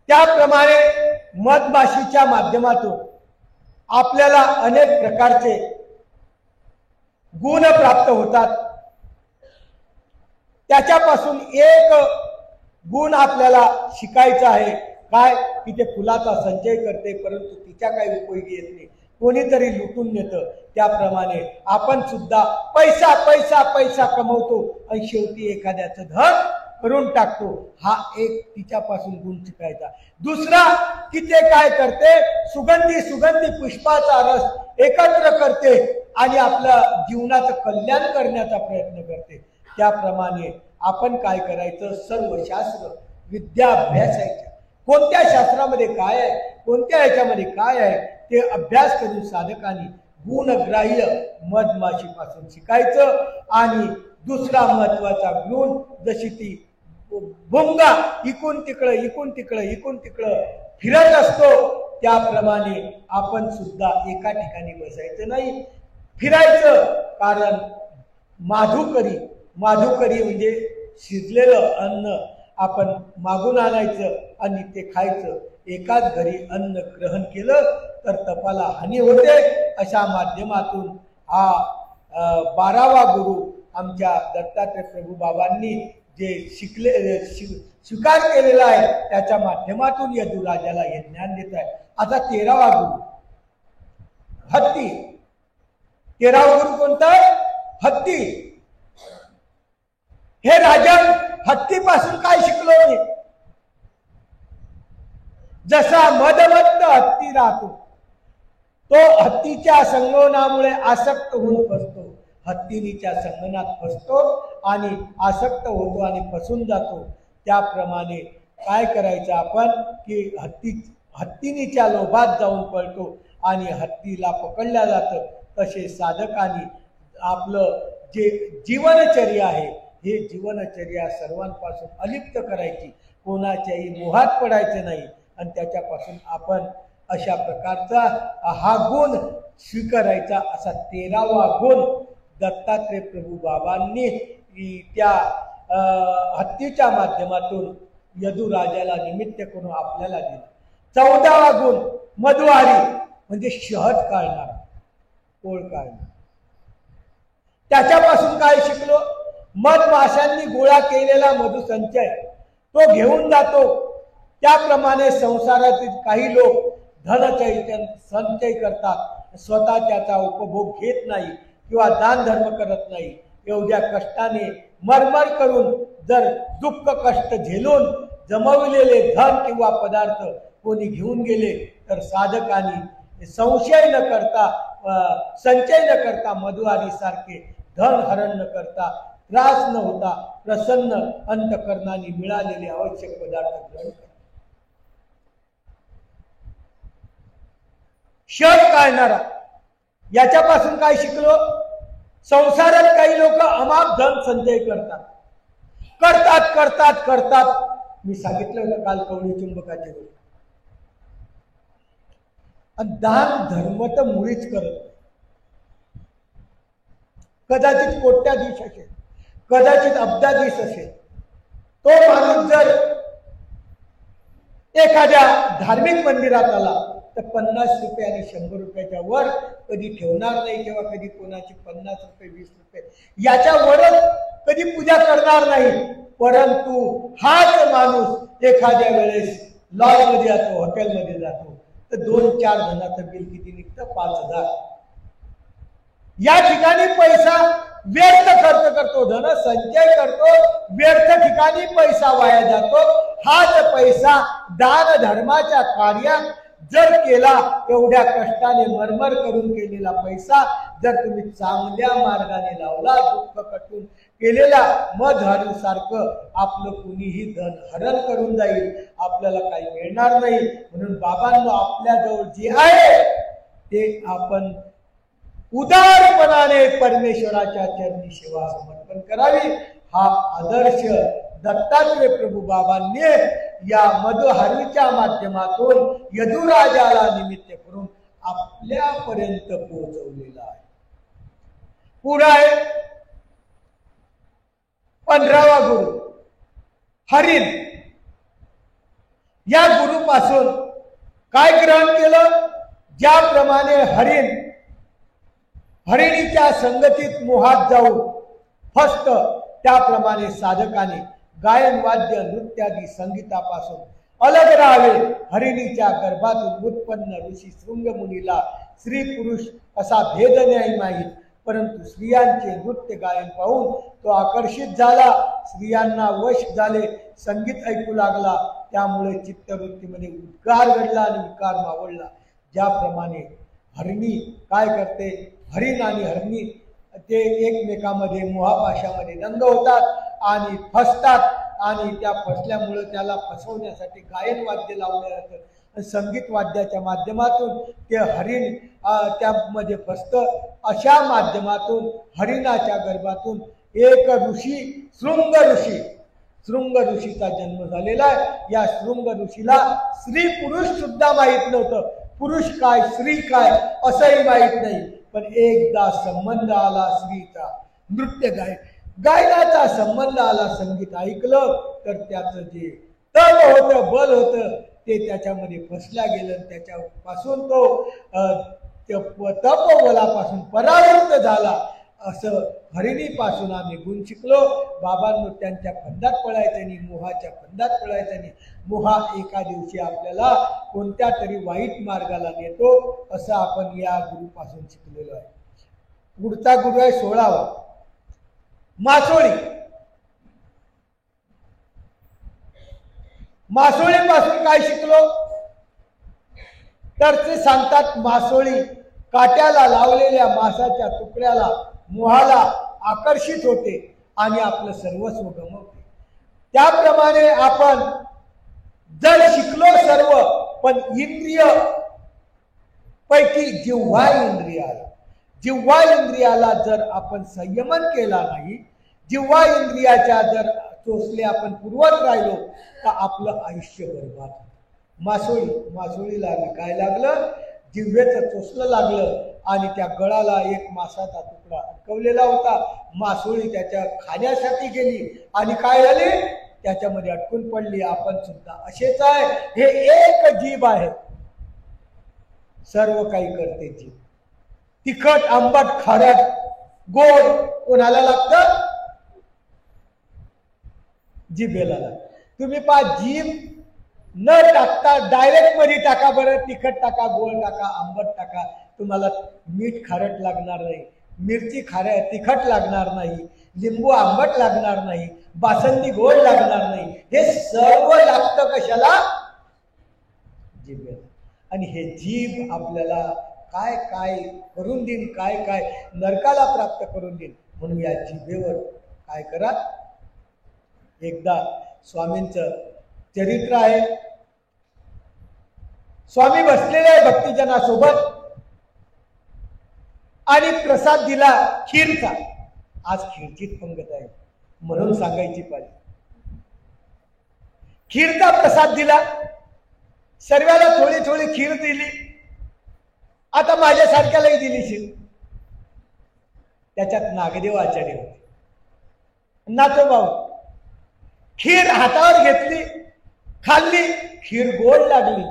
त्याप्रमाणे मधमाशीच्या माध्यमातून आपल्याला अनेक प्रकारचे गुण प्राप्त होतात। त्याच्यापासून एक गुण आपल्याला शिकायचा आहे, काय की ते फुलाचा संचय करते, परंतु तिच्या काही उपयोगी येत नाही, कोणीतरी लुटून नेतं। त्याप्रमाणे आपण सुद्धा पैसा पैसा पैसा कमवतो आणि शेवटी एखाद्याचं धन करून टाकतो। हा एक तिच्यापासून गुण शिकायचा। दुसरा की ते काय करते, सुगंधी सुगंधी पुष्पाचा रस एकत्र करते आणि आपल्या जीवनाचं कल्याण करण्याचा प्रयत्न करते। त्याप्रमाणे आपण काय करायचं, सर्व शास्त्र विद्या अभ्यासायच्या। कोणत्या शास्त्रामध्ये काय आहे, कोणत्या ह्याच्यामध्ये काय आहे ते अभ्यास करून साधकांनी गुणग्राह्य मधमाशीपासून शिकायचं। आणि दुसरा महत्वाचा गुण, जशी ती भुंगा इकून तिकडं फिरत असतो, त्याप्रमाणे आपण सुद्धा एका ठिकाणी बसायचं नाही, फिरायचं। कारण माधुकरी म्हणजे शिजलेलं अन्न आपण मागून आणायचं आणि ते खायचं। एकाच घरी अन्न ग्रहण केलं तर तपाला हानी होते। अशा माध्यमातून हा 12वा गुरु आमच्या दत्तात्रय प्रभू बाबांनी जे स्वीकार केलेला आहे, त्याच्या माध्यमातून यदुराजाला हे ज्ञान देत आहे। आता 13वा गुरु हत्ती। 13वा गुरु कोणता? हत्ती। हे राजन, हत्तीपासून काय शिकलो मी? जसा मदमत्त हत्ती राहतो, तो हत्तीच्या संगोनामुळे आसक्त होऊन फसतो, हत्तीनीच्या संगनात फसतो आणि आसक्त होतो आणि फसून जातो। त्याप्रमाणे काय करायचं आपण की हत्तीनीच्या लोभात जाऊन पळतो आणि हत्तीला पकडल्या जातं। तसे साधकांनी आपलं जे जीवनचर्या आहे, हे जीवनचर्या सर्वांपासून अलिप्त करायची, कोणाच्याही मोहात पडायचं नाही आणि त्याच्यापासून आपण अशा प्रकारचा हा गुण स्वीकारायचा। असा 13वा गुण दत्तात्रय प्रभू बाबांनी त्या हत्तीच्या माध्यमातून यदुराजाला निमित्त करून आपल्याला दिला। 14वा गुण मधुवारी, म्हणजे शहद काढणार, पोळ काढणार। त्याच्यापासून काय शिकलो? मधमाशांनी गोळा केलेला मधुसंचय तो घेऊन जातो। त्याप्रमाणे संसारातील काही लोक धनचैतन्य संचय करतात, स्वतः त्याचा उपभोग घेत नाही किंवा दान धर्म करत नाही। एवढ्या कष्टाने मरमर करून जर दुःख कष्ट झेलून जमविलेले धन किंवा पदार्थ कोणी घेऊन गेले तर साधकांनी संचय न करता मधुवारी सारखे धन हरण न करता, त्रास न होता प्रसन्न अंतकरणाने मिळालेले आवश्यक पदार्थ ग्रहण करा। शहद काढणारा, याच्यापासून काय शिकलो? संसारात काही लोक अमाप धन संचय करतात। मी सांगितलं होतं काल कवडी चुंबकाचे गोष्ट। दान धर्म तर मुळीच करत, कदाचित कोट्याधीश असेल, कदाचित अब्जाधीश असेल, तो माणूस जर एखाद्या धार्मिक मंदिरात आला तर 50 रुपये आणि 100 रुपयाच्या वर कधी ठेवणार नाही, किंवा कधी कोणाची 50 रुपये 20 रुपये याच्या वरच कधी पूजा करणार नाही। परंतु हाच माणूस एखाद्या वेळेस लॉजमध्ये जातो, हॉटेलमध्ये जातो, तर 2-4 जणांचं बिल किती निघतं? 5000। या ठिकाणी पैसा व्यर्थ खर्च करतो, धन संचय करतो, व्यर्थ ठिकाणी पैसा वाया जातो। हाच पैसा दान धर्माच्या कार्यात जर केला, एवढ्या कष्टाने मरमर करून केलेला पैसा जर तुम्ही चांगल्या मार्गाने लावला, दुःख कटून केलेला मधवारी सारखं आपलं कुणीही धन हरण करून जाईल, आपल्याला काही मिळणार नाही। म्हणून बाबांनो, आपल्याजवळ जे आहे ते आपण उदारपणाने परमेश्वराच्या चरणी सेवा समर्पण करावी। हा आदर्श दत्तात्रय प्रभू बाबांनी या मधुहारीच्या माध्यमातून यदुराजाला निमित्त करून आपल्यापर्यंत पोहोचवलेला आहे। पुढे आहे 15वा गुरु हरिण। या गुरु पासून काय ग्रहण केलं? ज्याप्रमाणे हरिणीच्या संगतीत मोहात जाऊन फस्त, त्याप्रमाणे साधकाने गायन वाद्य नृत्यादी संगीतापासून अलग राहावे. हरिणीच्या गर्भातून उत्पन्न ऋषी शृंगमुनीला स्त्री पुरुष असा भेद नाही माहीत, परंतु स्त्रियांचे नृत्य गायन पाहून तो आकर्षित झाला, स्त्रियांना वश झाले, संगीत ऐकू लागला, त्यामुळे चित्तवृत्तीमध्ये उद्गार घडला आणि विकार मावळला. ज्याप्रमाणे हरिणी काय करते, हरिण आणि हरणी ते एकमेकांमध्ये मोहापाशामध्ये दंग होतात आणि फसतात, आणि त्या फसल्यामुळे त्याला फसवण्यासाठी गायन वाद्य लावलं जातं. संगीत वाद्याच्या माध्यमातून ते हरिण त्यामध्ये फसतं. अशा माध्यमातून हरिणाच्या गर्भातून एक ऋषी शृंग ऋषीचा जन्म झालेला आहे. या शृंग ऋषीला स्त्री पुरुष सुद्धा माहीत नव्हतं, पुरुष काय स्त्री काय असंही माहीत नाही. पण एकदा संबंध आला स्त्रीचा, नृत्य गायनाचा संबंध आला, संगीत ऐकलं तर त्याचं जे तप होतं, बल होतं, ते त्याच्यामध्ये फसल्या गेलं. त्याच्यापासून तो तपोबलापासून परावृत्त झाला. असं हरिणीपासून आम्ही गुण शिकलो. बाबांनो, त्यांच्या फंदात पडायचं नाही, मोहाच्या फंदात पडायचं नाही. मोहा एका दिवशी आपल्याला कोणत्या तरी वाईट मार्गाला नेतो, असं आपण या गुरुपासून शिकलेलो आहे. पुढचा गुरु आहे 16वा, मासोळी. मासोळीपासून काय शिकलो तर ते सांगतात, मासोळी काट्याला लावलेल्या मासाच्या तुकड्याला, मोहाला आकर्षित होते आणि आपलं सर्वस्व गमवते. त्याप्रमाणे आपण जर शिकलो सर्व, पण इंद्रिय पैकी जिव्हा इंद्रियाला जर आपण संयमन केला नाही, जिव्हा इंद्रियाच्या जर चोचले आपण पुरवत राहिलो, तर आपलं आयुष्य बर्बाद. मासोळीला काय लागलं, जिव्हेचं चोचलं लागलं आणि त्या गळाला एक मासाचा तुकडा अडकवलेला होता. मासोळी त्याच्या खाण्यासाठी गेली आणि काय झाले, त्याच्यामध्ये अटकून पडली. आपण सुद्धा असेच आहे. हे एक जीभ आहे, सर्व काही करते जीभ. तिखट, आंबट, खारट, गोड कोणाला लागतं? जिभेला लागतं. तुम्ही पहा, जीभ न टाकता डायरेक्ट मध्ये टाका बरं, तिखट टाका, गोड टाका, आंबट टाका, तुम्हाला मीठ खारट लागणार नाही, मिरची तिखट लागणार नाही, लिंबू आंबट लागणार नाही, बासंदी गोड लागणार नाही. हे सर्व लागतं कशाला? जिभेला. आणि हे जीभ आपल्याला काय काय करून देईन, काय काय नरकाला प्राप्त करून देईन. म्हणून या जिभेवर काय करा. एकदा स्वामींचं चरित्र आहे. स्वामी बसलेले आहे भक्तिजनासोबत आणि प्रसाद दिला खीरचा. आज खीरचीच पंगत आहे म्हणून सांगायची पाहिजे. खीरचा प्रसाद दिला, सर्वाला थोडी थोडी खीर दिली. आता माझ्यासारख्यालाही दिलीशील. त्याच्यात नागदेव आचार्य होते, नाथोबाऊ. खीर हातावर घेतली, खाल्ली, खीर गोड लागली.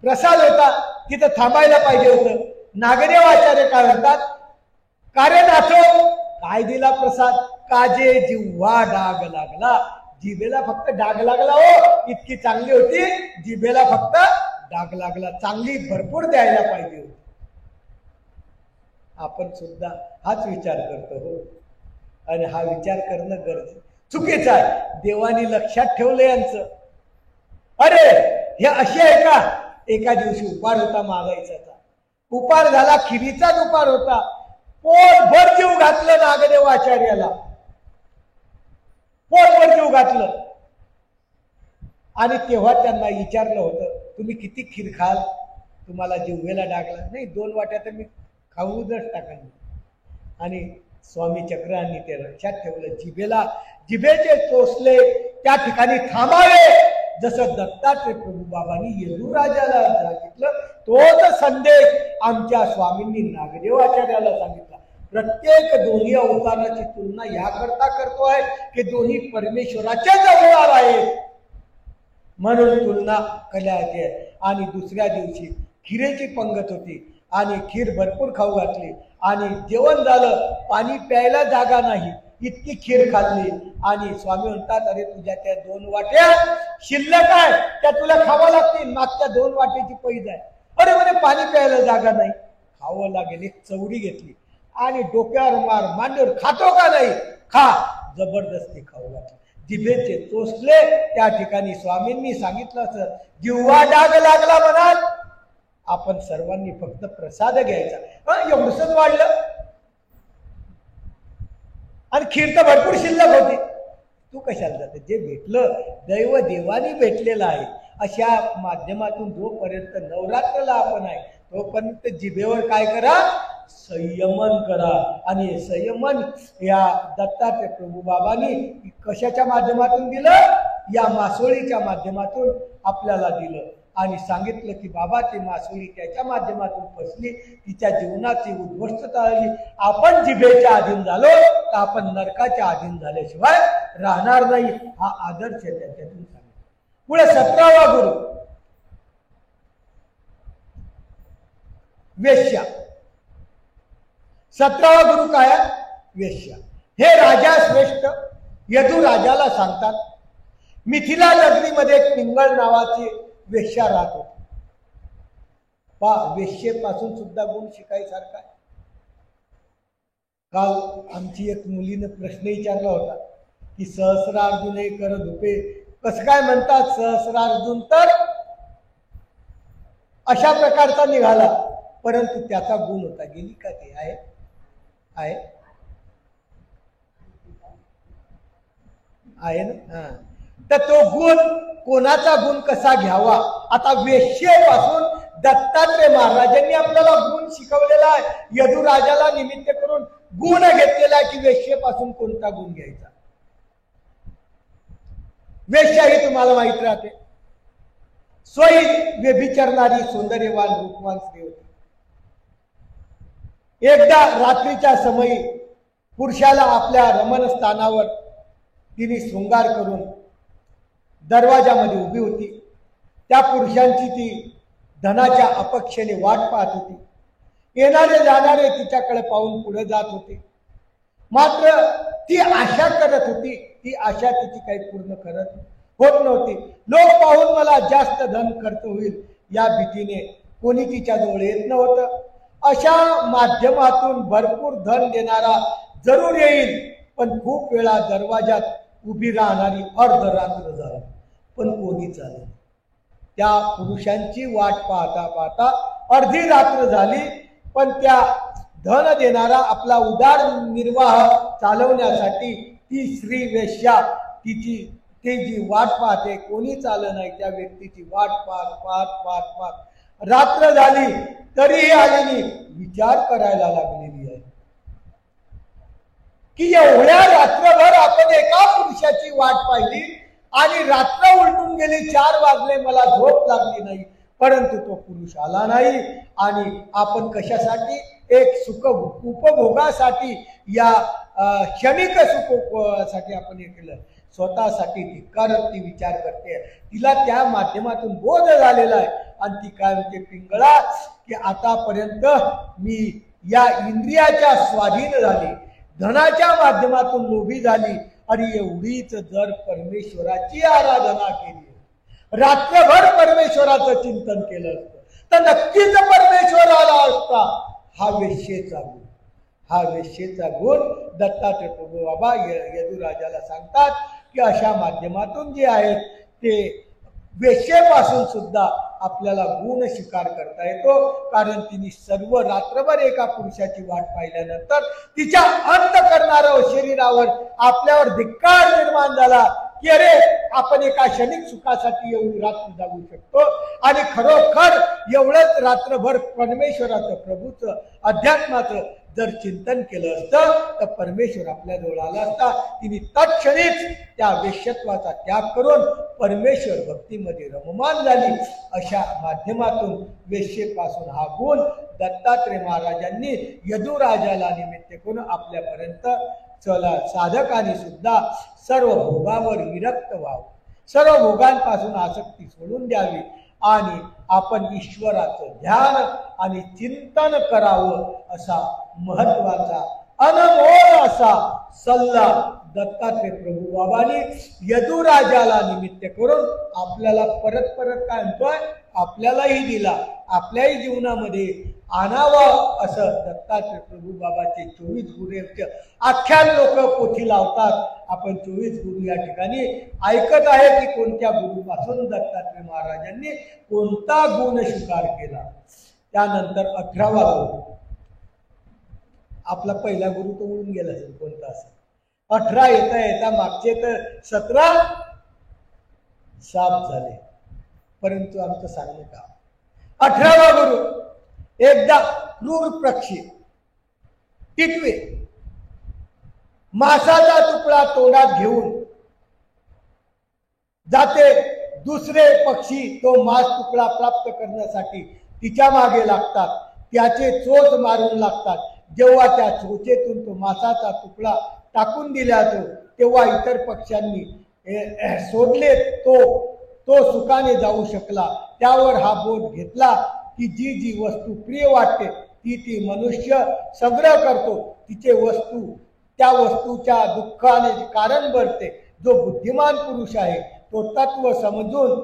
प्रसाद होता, तिथं थांबायला पाहिजे होतं. नागदेव आचार्य काय म्हणतात, कार्य नाथो काय दिला प्रसाद, काजे जिव्हा डाग लागला. जिभेला फक्त डाग लागला. हो, इतकी चांगली होती, जिभेला फक्त डाग लागला. चांगली भरपूर द्यायला पाहिजे होती. आपण सुद्धा हाच विचार करतो. हो, आणि हा विचार करणं गरजेचं चुकीचं आहे. देवानी लक्षात ठेवलं यांचं. अरे हे असे आहे का? एका दिवशी उपार होता मागायचा. उपार झाला, खिरीचाच उपार होता. पोटभर जीव घातलं नागदेव आचार्याला, पोटभर जीव घातलं. आणि तेव्हा त्यांना विचारलं होतं, तुम्ही किती खीर खाल, तुम्हाला जिव्हेला डागला नाही? 2 वाट्या तर मी खाऊनच टाका. आणि स्वामी चक्रांनी ते लक्षात ठेवलं. जिभेचे चोचले त्या ठिकाणी थांबावे. जसं दत्तात्रय प्रभू बाबांनी येदुराजाला सांगितलं, तोच संदेश आमच्या स्वामींनी नागदेव आचार्याला सांगितला. प्रत्येक दोन्ही अवताराची तुलना याकरता करतो आहे की दोन्ही परमेश्वराच्या जवळ आहेत. म्हणून तुलना केल्या जाते. आणि दुसऱ्या दिवशी खिरेची पंगत होती आणि खीर भरपूर खाऊ घातली आणि जेवण झालं, पाणी प्यायला जागा नाही, इतकी खीर खाल्ली. आणि स्वामी म्हणतात, अरे तुझ्या त्या 2 वाट्या शिल्लक आहे, त्या तुला खावा लागतील, मागच्या 2 वाट्याची पैज आहे. अरे म्हणे पाणी प्यायला जागा नाही, खावं लागेल. एक चवडी घेतली आणि डोक्यावर मार, मांडीवर, खातो का नाही, खा. जबरदस्ती खाऊ घातली, जिभेचे चोचले. त्या ठिकाणी स्वामींनी सांगितलं असं, जिव्हा डाग लागला म्हणाल, आपण सर्वांनी फक्त प्रसाद घ्यायचा. एवढंच वाढलं आणि खीर तर भरपूर शिल्लक होती. तू कशाला जाते? जे भेटलं दैव देवानी भेटलेलं आहे, अशा माध्यमातून जोपर्यंत नवरात्राला आपण आहे तोपर्यंत जिभेवर काय करा, संयमन करा. आणि संयमन या दत्तात्रय प्रभू बाबांनी कशाच्या माध्यमातून दिलं? या मासोळीच्या माध्यमातून आपल्याला दिलं. आणि सांगितलं की बाबा ती मासोळी त्याच्या माध्यमातून फसली, तिच्या जीवनाची उद्ध्वस्तता झाली. आपण जिभेच्या अधीन झालो तर आपण नरकाच्या अधीन झाल्याशिवाय राहणार नाही. हा आदर्श त्याच्यातून सांगितलं. पुढे 17वा गुरु वेश्या. 17वा गुरु काय? वेश्या. हे राजा श्रेष्ठ यदू राजाला सांगतात, मिथिला नगरीमध्ये एक पिंगळ नावाची वेश्या राहत होती. वेश्येपासून सुद्धा गुण शिकायसारखा. काल आमची एक मुलीने प्रश्न विचारला होता की सहस्रार्जुन हे करत होते, कसं काय म्हणतात सहस्रार्जुन? तर अशा प्रकारचा निघाला, परंतु त्याचा गुण होता. गेली का? ते आहे ना. तर तो गुण, कोणाचा गुण कसा घ्यावा? आता वेश्येपासून दत्तात्रय महाराजांनी आपल्याला गुण शिकवलेला आहे. यदुराजाला निमित्त करून गुण घेतलेला आहे की वेश्येपासून कोणता गुण घ्यायचा. वेश्या ही तुम्हाला माहित राहते, स्वयं व्यभिचरणारी सौंदर्यवान रूपवान स्त्री होती. एकदा रात्रीच्या समयी पुरुषाला आपल्या रमणस्थानावर तिने शृंगार करून दरवाजामध्ये उभी होती. त्या पुरुषांची ती धनाच्या अपेक्षेने वाट पाहत होती. येणारे जाणारे तिच्याकडे पाहून पुढे जात होते. मात्र ती आशा करत होती, ती आशा तिची काही पूर्ण करत होत नव्हती. लोक पाहून मला जास्त धन खर्च होईल या भीतीने कोणी तिच्या जवळ येत नव्हतं. अशा माध्यमातून भरपूर धन देणारा जरूर येईल, पण खूप वेळा दरवाजात उभी राहणारी अर्धरात्र झाली पण कोणीच आलं. त्या पुरुषांची वाट पाहता पाहता अर्धी रात्र झाली, पण त्या धन देणारा आपला उदरनिर्वाह चालवण्यासाठी ती स्त्री वेश्या ती जी वाट पाहते, कोणीच आलं नाही. त्या व्यक्तीची वाट पाहत रात्र झाली तरीही आलेली. विचार करायला लागलेली आहे की एवढ्या रात्रभर आपण एका पुरुषाची वाट पाहिली आणि रात्र उलटून गेली, 4 वाजले, मला झोप लागली नाही, परंतु तो पुरुष आला नाही. आणि आपण कशासाठी? एक सुख उपभोगासाठी, या क्षणिक सुखासाठी आपण हे केलं. स्वतःसाठी धिक्कारत ती विचार करते. तिला त्या माध्यमातून बोध झालेला आहे आणि ती काय म्हणते, पिंगळा, की आतापर्यंत मी या इंद्रियाच्या स्वाधीन झाली, धनाच्या माध्यमातून लोभी झाली आणि एवढीच जर परमेश्वराची आराधना केली, रात्रभर परमेश्वराचं चिंतन केलं असतं तर नक्कीच परमेश्वर आला असता. हा वेश्येचा गुण दत्तात्रय प्रभू बाबा यदुराजाला सांगतात की अशा माध्यमातून जे आहेत ते वेश्येपासून सुद्धा आपल्याला गुण स्वीकार करता येतो. कारण तिने सर्व रात्रभर एका पुरुषाची वाट पाहिल्यानंतर तिच्या अंतःकरणावर शरीरावर आपल्यावर धिक्कार निर्माण झाला की अरे आपण एका क्षणिक सुखासाठी एवढी रात्र जागू शकतो. आणि खरोखर एवढंच रात्रभर परमेश्वराचं, प्रभूचं, अध्यात्माचं जर चिंतन केलं असतं तर परमेश्वर आपल्या जवळ आला असता. तिने तत्क्षणीच त्या वेश्यत्वाचा त्याग करून परमेश्वर भक्तीमध्ये रममान झाली. अशा माध्यमातून वेश्येपासून हा गुण दत्तात्रय महाराजांनी यदुराजाला निमित्त करून आपल्यापर्यंत चला. साधकाने सुद्धा सर्व भोगावर विरक्त व्हावं, सर्व भोगांपासून आसक्ती सोडून द्यावी आणि आपण ईश्वराचं ध्यान आणि चिंतन करावं असा महत्वाचा अनमोल असा सल्ला दत्तात्रय प्रभू बाबांनी यदुराजाला निमित्त करून आपल्याला परत परत काय म्हणतोय आपल्यालाही दिला, आपल्याही जीवनामध्ये आणावं असं दत्तात्रय प्रभू बाबाचे 24 गुरु आख्यान लोक पोथी लावतात. आपण 24 गुरु या ठिकाणी ऐकत आहे की कोणत्या गुरुपासून दत्तात्रय महाराजांनी कोणता गुण स्वीकार केला. त्यानंतर 18वा गुरु आपला पहिला गुरु तो उडून गेला असेल कोणता असेल. 18 येता येता मागचे तर 17 साफ झाले, परंतु आमचं सांगणं का 18वा गुरु एकदा क्रूर पक्षी टिटवे मासाचा तुकडा तोंडात घेऊन जाते. दुसरे पक्षी तो मांस तुकडा प्राप्त करण्यासाठी तिच्या मागे लागतात, त्याचे चोच मारून लागतात. जेव्हा त्या चोचेतून तो मासाचा तुकडा टाकून दिला तेव्हा इतर पक्ष्यांनी सोडले तो सुखाने जाऊ शकला. त्यावर हा बोध घेतला की जी जी वस्तू प्रिय वाटते ती मनुष्य संग्रह करतो, तिचे वस्तू त्या वस्तूच्या दुःखाने कारण बनते. जो बुद्धिमान पुरुष आहे तो तत्व समजून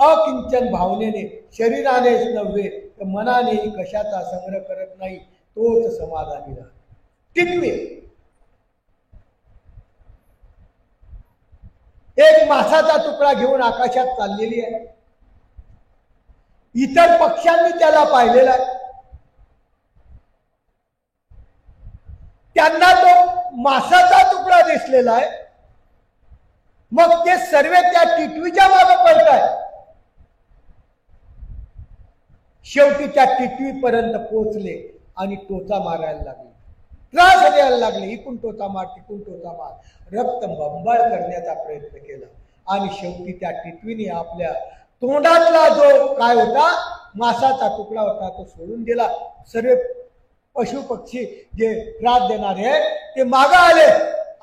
अकिंचन भावनेने शरीरानेच नव्हे तर मनानेही कशाचा संग्रह करत नाही, तोच समाधानी राहतो. टिटवे एक मासाचा तुकडा घेऊन आकाशात चाललेली आहे. इतर पक्ष्यांनी त्याला पाहिलेला आहे. त्यांना तो मासाचा तुकडा दिसलेला आहे. मग ते सर्व त्या टिटवीच्या मागे पडताय. शेवटी त्या टिटवीपर्यंत पोहोचले आणि टोचा मारायला लागले, त्रास द्यायला लागले. इकून टोचा मार, तिकून टोचा मार, रक्त बंबाळ करण्याचा प्रयत्न केला. आणि शेवटी त्या टिटवीने आपल्या तोंडातला जो काय होता मासाचा तुकडा होता तो सोडून दिला. सर्व पशु पक्षी जे त्रास देणारे आहे ते मागे आले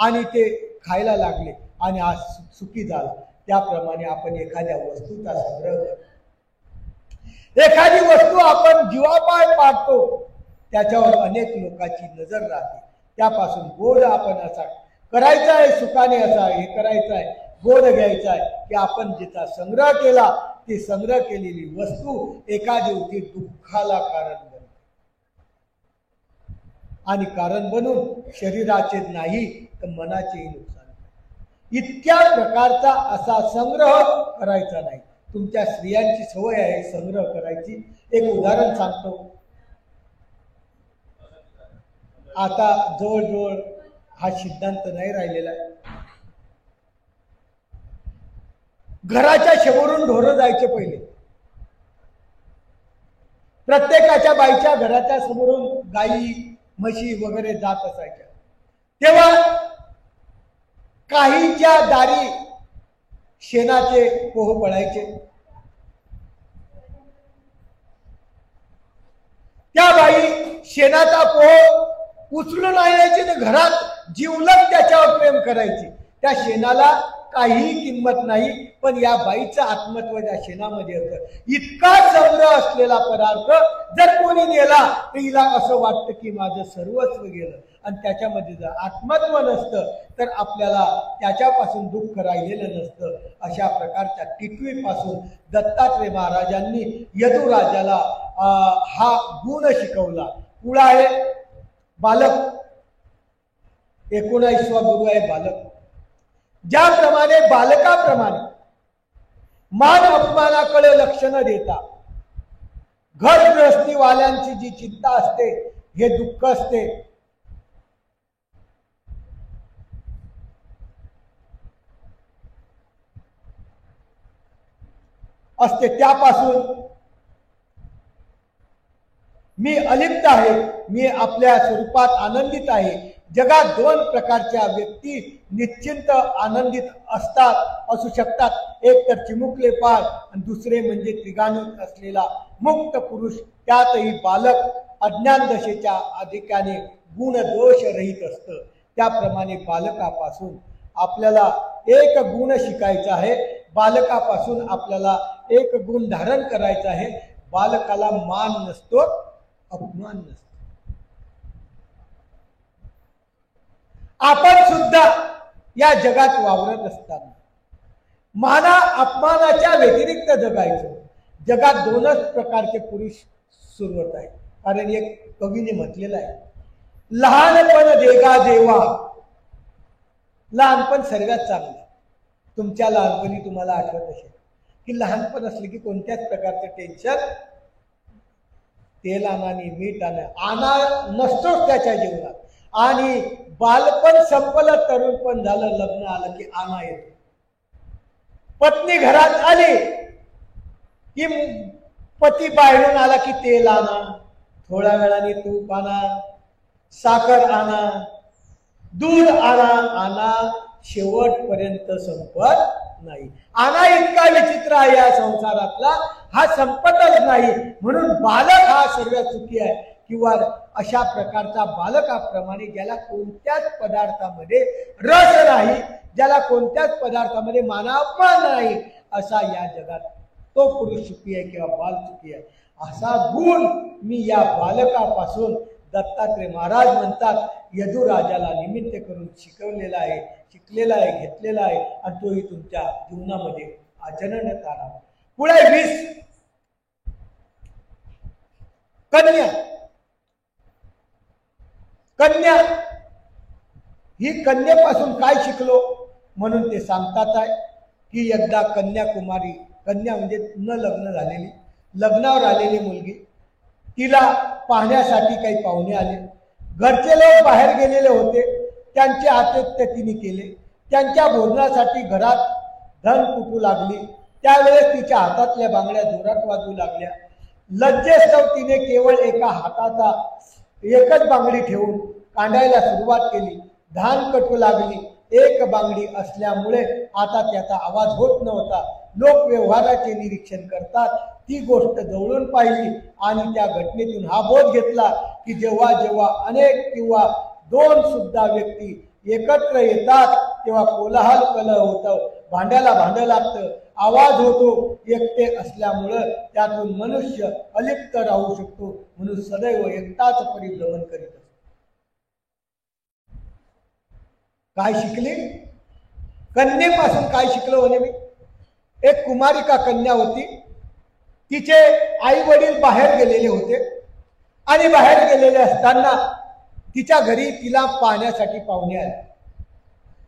आणि ते खायला लागले आणि आज सुखी झाला. त्याप्रमाणे आपण एखाद्या वस्तूचा संग्रह करतो. एखादी वस्तू आपण जीवापाय पाडतो, त्याच्यावर अनेक लोकांची नजर राहते. त्यापासून बोध आपण असा करायचा आहे, सुखाने असा हे करायचा आहे, बोध घ्यायचा आहे की आपण जिचा संग्रह केला ती संग्रह केलेली वस्तू एका दिवशी दुःखाला कारण बनते आणि कारण बनून शरीराचे नाही तर मनाचेही नुकसान. इतक्या प्रकारचा असा संग्रह करायचा नाही. तुमच्या स्त्रियांची सवय आहे संग्रह करायची. एक उदाहरण सांगतो. आता जवळजवळ हा सिद्धांत नाही राहिलेला आहे. घराच्या समोरून ढोरं जायचे पहिले. प्रत्येकाच्या बाईच्या घराच्या समोरून गाई म्हशी वगैरे जात असायच्या. तेव्हा काहीच्या दारी शेणाचे पोह पडायचे. त्या बाई शेणाचा पोह उचलून आणायची तर घरात जीवलग त्याच्यावर प्रेम करायची. त्या शेणाला काही किंमत नाही, पण या बाईचं आत्मत्व त्या शेणामध्ये होतं. इतका संग्रह असलेला पदार्थ जर कोणी नेला तर हिला असं वाटतं की माझं सर्वस्व गेलं. आणि त्याच्यामध्ये जर आत्मत्व नसतं तर आपल्याला त्याच्यापासून दुःख राहिलेलं नसतं. अशा प्रकारच्या टिटवीपासून दत्तात्रय महाराजांनी यदुराजाला हा गुण शिकवला. पुढे आहे बालक. 19वा गुरु आहे बालक. ज्याप्रमाणे बालकाप्रमाणे मान अपमानाकडे लक्ष न देता घर गृहस्थी वाल्यांची जी चिंता असते, हे दुःख असते त्यापासून मी अलिप्त आहे, मी आपल्या स्वरूपात आनंदित आहे. जगात 2 प्रकारच्या व्यक्ती निश्चिंत आनंदित असू शकतात. एक तर चिमुकले पाल आणि दुसरे म्हणजे त्रिगाणूत असलेला मुक्त पुरुष. त्यातही बालक अज्ञान दशेच्या अधिकाने गुण दोष रहित असतं. त्याप्रमाणे बालकापासून आपल्याला एक गुण शिकायचा आहे, बालकापासून आपल्याला एक गुण धारण करायचा आहे. बालकाला मान नसतो, अपमान नसतो. आपण सुद्धा या जगात वावरत असताना माना अपमानाच्या व्यतिरिक्त जगायचं. जगात दोनच प्रकारचे पुरुष सुरवत आहे. कारण एक कवीने म्हटलेलं आहे, लहानपण देगा देवा. लहानपण सर्वात चांगलं. तुमच्या लहानपणी तुम्हाला आठवत असेल की लहानपण असले की कोणत्याच प्रकारचं टेन्शन, तेल आणा आणि मीठ आणा नसतोच त्याच्या जीवनात. आणि बालपण संपलं, तरुणपण झालं, लग्न आलं की आणा येतो. पत्नी घरात आली की पती बाहेरून आला की तेल आणा, थोड्या वेळाने तूप आणा, साखर आणा, दूध आणा, शेवटपर्यंत संपत नाही. आणा इतका विचित्र आहे या संसारातला, हा संपतच नाही. म्हणून बालक हा सर्वात सुखी आहे. किंवा अशा प्रकारचा बालकाप्रमाणे ज्याला कोणत्याच पदार्थामध्ये रस नाही, ज्याला कोणत्याच पदार्थामध्ये मानापमान नाही, असा या जगात तो पुरुष सुखी आहे किंवा बाल सुखी आहे. असा गुण मी या बालकापासून दत्तात्रय महाराज म्हणतात यदुराजाला निमित्त करून शिकवलेला आहे, शिकलेला आहे, घेतलेला आहे. आणि तोही तुमच्या जीवनामध्ये आचरणात आणावा. पुढे 20 कन्या. कन्या ही कन्येपासून काय शिकलो म्हणून ते सांगतात आहे की एकदा कन्याकुमारी, कन्या म्हणजे न लग्न झालेली, लग्नावर आलेली मुलगी, तिला पाहण्यासाठी काही पाहुणे आले. घरचे लोक बाहेर गेलेले होते, त्यांचे आतिथ्य तिने केले. त्यांच्या भोजनासाठी घरात धन कुटू लागली. त्यावेळेस तिच्या हातातल्या बांगड्या जोरात वाजू लागल्या. लज्जेस्तव तिने केवळ एका हाताचा एकच बांगडी ठेवून कांडायला सुरुवात केली. धान कटू लागली. एक बांगडी असल्यामुळे आता त्याचा आवाज होत नव्हता. लोक व्यवहाराचे निरीक्षण करतात. ती गोष्ट जवळून पाहिली आणि त्या घटनेतून हा बोध घेतला की जेव्हा जेव्हा अनेक किंवा दोन सुद्धा व्यक्ती एकत्र येतात तेव्हा कोलाहल कलह होतं, भांड्याला भांडं लागतं, आवाज होतो. एकटे असल्यामुळं त्यातून मनुष्य अलिप्त राहू शकतो. म्हणून सदैव एकटाच परिभ्रमण करीत असतो. काय शिकली? कन्येपासून काय शिकलो म्हणे मी? एक कुमारिका कन्या होती. तिचे आई वडील बाहेर गेलेले होते आणि बाहेर गेलेले असताना तिच्या घरी तिला पाहण्यासाठी पाहुणे आले.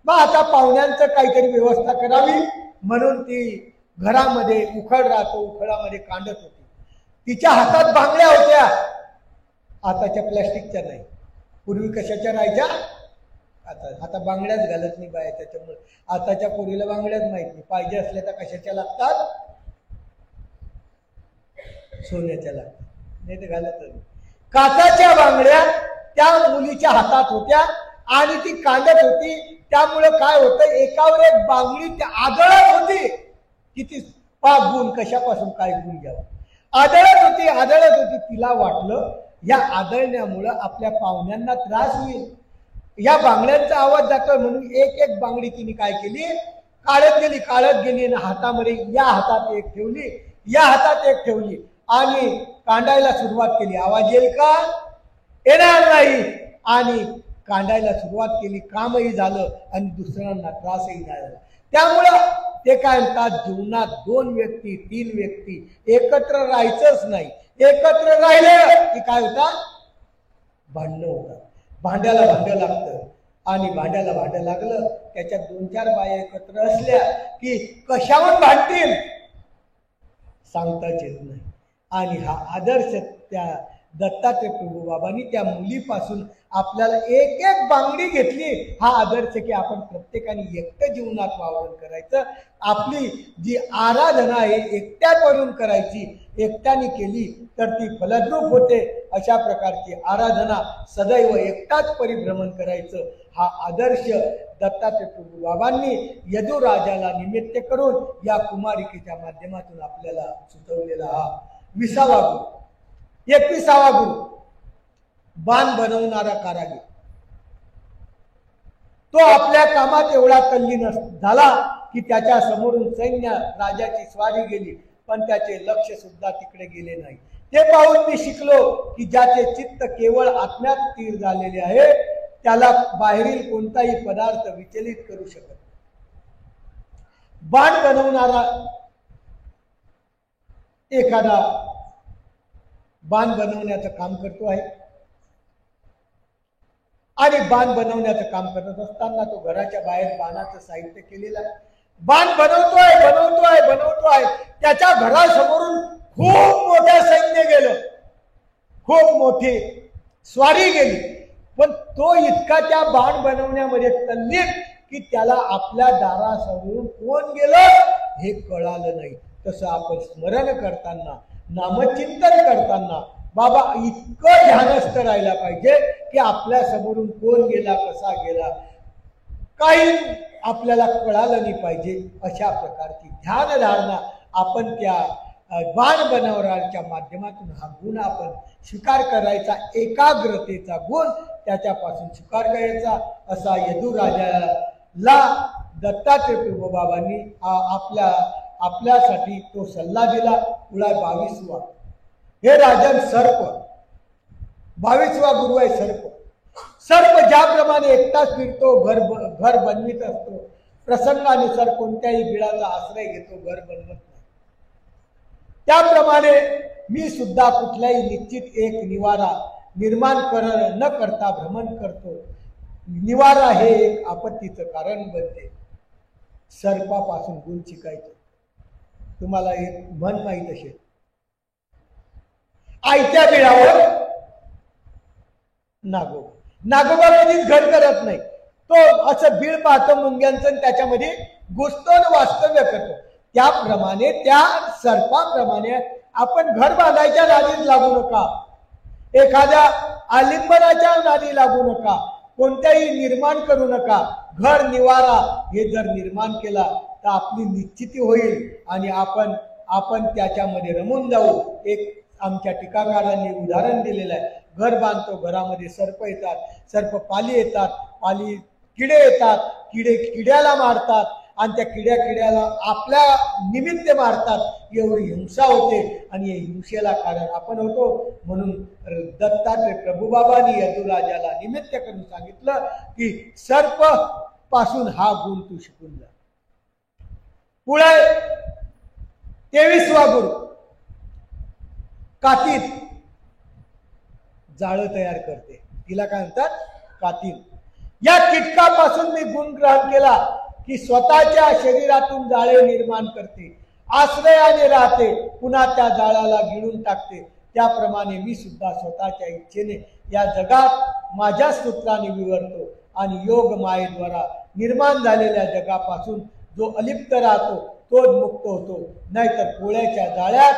मग आता पाहुण्यांचं काहीतरी व्यवस्था करावी म्हणून ती घरामध्ये उखळ राहतो, उखळामध्ये कांडत होती. तिच्या हातात बांगड्या होत्या, आताच्या प्लॅस्टिकच्या नाही. पूर्वी कशाच्या राहायच्या? आता बांगड्याच घालत नाही बाया. त्याच्यामुळे आताच्या पोरीला बांगड्याच माहित नाही. पाहिजे असल्या तर कशाच्या लागतात? सोन्याच्या लागतात, नाही तर घालत नाही. काचाच्या बांगड्या त्या मुलीच्या हातात होत्या आणि ती कांडत होती. त्यामुळे काय होतं, एकावर एक बांगडी त्या आदळत होती. किती पाप गुण, कशापासून काय गुण घ्यावा. आदळत होती. तिला वाटलं या आदळण्यामुळं आपल्या पाहुण्यांना त्रास होईल, या बांगड्यांचा आवाज जातोय म्हणून एक एक बांगडी तिने काय केली, काढत गेली आणि हातामध्ये या हातात एक ठेवली, या हातात एक ठेवली आणि कांडायला सुरुवात केली. आवाज येईल का? येणार नाही. आणि कांडायला सुरुवात केली. कामही झालं आणि दुसऱ्यांना त्रासही नाही झाला. त्यामुळं ते काय म्हणतात, जीवनात 2 व्यक्ती 3 व्यक्ती एकत्र राहायचंच नाही. एकत्र राहिले की काय होतात? भांडणं होतात. भांड्याला भांडं लागतं आणि भांड्याला भांडं लागलं त्याच्यात 2-4 बाया एकत्र असल्या की कशावर भांडतील सांगताच येत नाही. आणि हा आदर्श त्या दत्तात्रय प्रभू बाबांनी त्या मुलीपासून आपल्याला एक एक बांगडी घेतली. हा आदर्श की आपण प्रत्येकाने एकटं जीवनात वावरण करायचं. आपली जी आराधना आहे एकट्या करून करायची. एकट्याने केली तर ती फलद्रूप होते. अशा प्रकारची आराधना सदैव एकटाच परिभ्रमण करायचं. हा आदर्श दत्तात्रय प्रभू बाबांनी यदुराजाला निमित्त करून या कुमारिकेच्या माध्यमातून आपल्याला सुचवलेला हा 20वा गुरु. 21वा गुरु बाण बनवणारा कारागीर. तो आपल्या कामात एवढा तल्लीन झाला की त्याच्या समोरून सैन्य राजाची स्वारी गेली, पण त्याचे लक्ष सुद्धा तिकडे गेले नाही. ते पाहून मी शिकलो की ज्याचे चित्त केवळ आत्म्यात स्थिर झालेले आहे त्याला बाहेरील कोणताही पदार्थ विचलित करू शकत. बाण बनवणारा एखादा बाण बनवण्याचं काम करतो आहे आणि बाण बनवण्याचं काम करत असताना तो घराच्या बाहेर बाणाचं साहित्य केलेलं आहे. बाण बनवतोय. त्याच्या घरासमोरून खूप मोठं सैन्य गेलं, खूप मोठी स्वारी गेली, पण तो इतका त्या बाण बनवण्यामध्ये तल्लीन की त्याला आपल्या दारासमोरून कोण गेलं हे कळालं नाही. तसं आपण स्मरण करताना, नामचिंतन करताना बाबा इतकं ध्यानस्थ राहायला पाहिजे की आपल्या समोरून कोण गेला, कसा गेला, काही आपल्याला कळालं नाही पाहिजे. अशा प्रकारची ध्यानधारणा आपण त्या बाण बनवण्याच्या माध्यमातून हा गुण आपण स्वीकार करायचा, एकाग्रतेचा गुण त्याच्यापासून स्वीकार करायचा. असा यदुराजाला दत्तात्रय प्रभुबाबांनी आपल्यासाठी तो सल्ला दिला. पुढा 22वा हे राजन सर्प, 22वा गुरु आहे सर्प. सर्प ज्याप्रमाणे एकटाच फिरतो, घर बनवित असतो, प्रसंगानुसार कोणत्याही बिळाचा आश्रय घेतो, घर बनवत नाही, त्याप्रमाणे मी सुद्धा कुठल्याही निश्चित एक निवारा निर्माण न करता भ्रमण करतो. निवारा हे एक आपत्तीचं कारण बनते. सर्पापासून गुण शिकायचं. तुम्हाला एक म्हण माहीत असेल, आयत्या बिळावर नागोबा कधीच घर करत नाही. तो असं बीळ पाहतो मुंग्यांचं, त्याच्यामध्ये घुसतो वास्तव्य करतो. त्याप्रमाणे त्या सर्पाप्रमाणे आपण घर बांधायच्या नादीत लागू नका, एखाद्या आलिंबनाच्या नादी लागू नका, कोणत्याही निर्माण करू नका. घर निवारा हे जर निर्माण केला तर आपली निश्चिती होईल आणि आपण त्याच्यामध्ये रमून जाऊ. एक आमच्या टीकाकारांनी उदाहरण दिलेलं आहे. घर बांधतो, घरामध्ये सर्प येतात, सर्प पाली येतात, पाली किडे येतात, किडे किड्याला मारतात आणि त्या किड्याला आपल्या निमित्त मारतात. एवढी हिंसा होते आणि या हिंसेला कारण आपण होतो. म्हणून दत्तात्रय प्रभुबाबांनी यदुराजाला निमित्त करून सांगितलं की सर्प पासून हा गुण तू शिकून जा. पुढे 23वा गुरु कातीत जाळं तयार करते. तिला काय म्हणतात? कातीत. या कीटकापासून मी गुण ग्रहण केला की स्वतःच्या शरीरातून जाळे निर्माण करते, आश्रयाने राहते, पुन्हा त्या जाळाला गिळून टाकते. त्याप्रमाणे मी सुद्धा स्वतःच्या इच्छेने या जगात माझ्या सूत्राने विवरतो आणि योग मायेद्वारा निर्माण झालेल्या जगापासून जो अलिप्त राहतो तोच मुक्त होतो. नाहीतर पोळ्याच्या जाळ्यात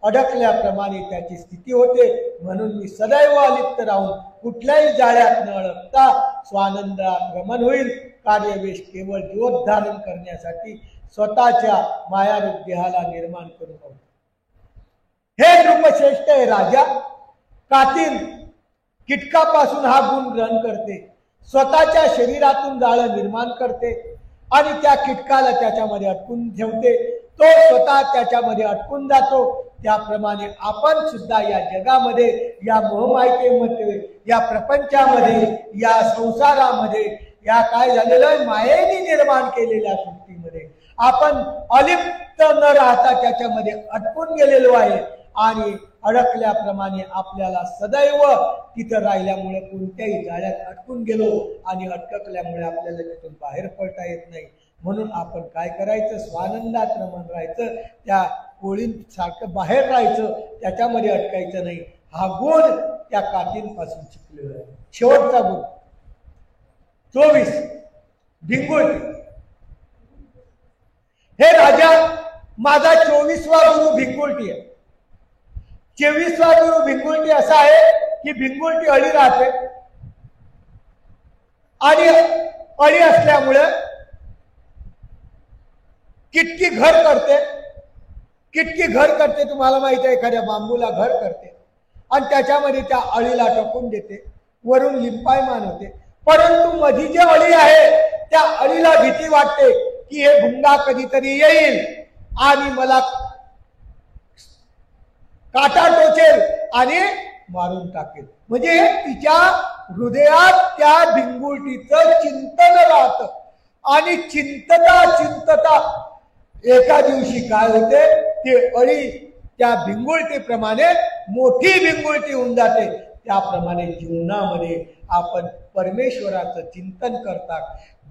अडकल्याप्रमाणे त्याची स्थिती होते. म्हणून मी सदैव अलिप्त राहून कुठल्याही जाळ्यात न अडकता स्वानंदात रमण होईल. कार्यवेश केवळ ज्योत धारण करण्यासाठी स्वतःच्या मायारूप देहाला निर्माण करू नये. हे नृपश्रेष्ठ आहे राजा. कातील कीटकापासून हा गुण ग्रहण करते, स्वतःच्या शरीरातून जाळं निर्माण करते आणि त्या कीटकाला त्याच्यामध्ये अटकून ठेवते. तो स्वतः त्याच्यामध्ये अटकून जातो. त्याप्रमाणे आपण सुद्धा या जगामध्ये, या मोहमायतेमध्ये, या प्रपंचामध्ये, या संसारामध्ये, या काय झालेलं आहे मायेने निर्माण केलेल्या सृष्टीमध्ये आपण अलिप्त न राहता त्याच्यामध्ये अटकून गेलेलो आहे. आणि अडकल्याप्रमाणे आपल्याला सदैव तिथं राहिल्यामुळे कोणत्याही जाळ्यात अटकून गेलो आणि अटकल्यामुळे आपल्याला तिथून बाहेर पडता येत नाही. म्हणून आपण काय करायचं? स्वानंदात रमण राहायचं, त्या कोळींसारखं बाहेर राहायचं, त्याच्यामध्ये अटकायचं नाही. हा गुण त्या कातींपासून शिकलेला आहे. शेवटचा गुण 24 भिंगुळटी. हे राजा, माझा 24वा गुरु भिंगुळटी आहे. 24वा गुरु भिंगुळटी असा आहे की भिंगुळटी अळी राहते आणि अळी असल्यामुळे किटकी घर करते. किटकी घर करते, तुम्हाला माहिती आहे, एखाद्या बांबूला घर करते आणि त्याच्यामध्ये त्या अळीला टाकून देते, वरून लिंपायमान होते. परंतु मधी जे अळी आहे त्या अळीला भीती वाटते की हे भुंगा कधीतरी येईल आणि मला काटा टोचेल आणि मारून टाकेल. म्हणजे तिच्या हृदयात त्या भिंगुळटीचं चिंतन राहतं आणि चिंतता एका दिवशी काय होते, ते अळी त्या भिंगुळटीप्रमाणे मोठी भिंगुळटी होऊन जाते. त्याप्रमाणे जीवनामध्ये आपण परमेश्वराचं चिंतन करता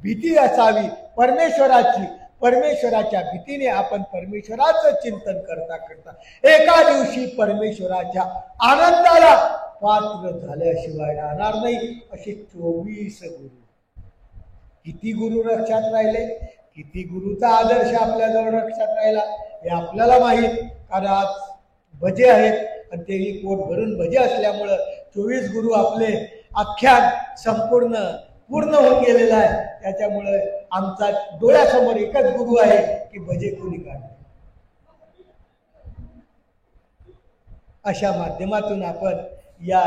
भीती असावी परमेश्वराची. परमेश्वराच्या भीतीने आपण परमेश्वराचं चिंतन करता एका दिवशी परमेश्वराच्या आनंदाला पात्र झाल्याशिवाय राहणार नाही. असे 24 गुरु. किती गुरु लक्षात राहिले, किती गुरुचा आदर्श आपल्याजवळ लक्षात राहिला हे आपल्याला माहीत. कारण आज भजे आहेत आणि तेही पोट भरून भजे असल्यामुळं 24 गुरु आपले आख्यान पूर्ण होऊन गेलेला आहे. त्याच्यामुळे आमचा डोळ्यासमोर एकच गुरु आहे की भजे कोणी काढले. अशा माध्यमातून आपण या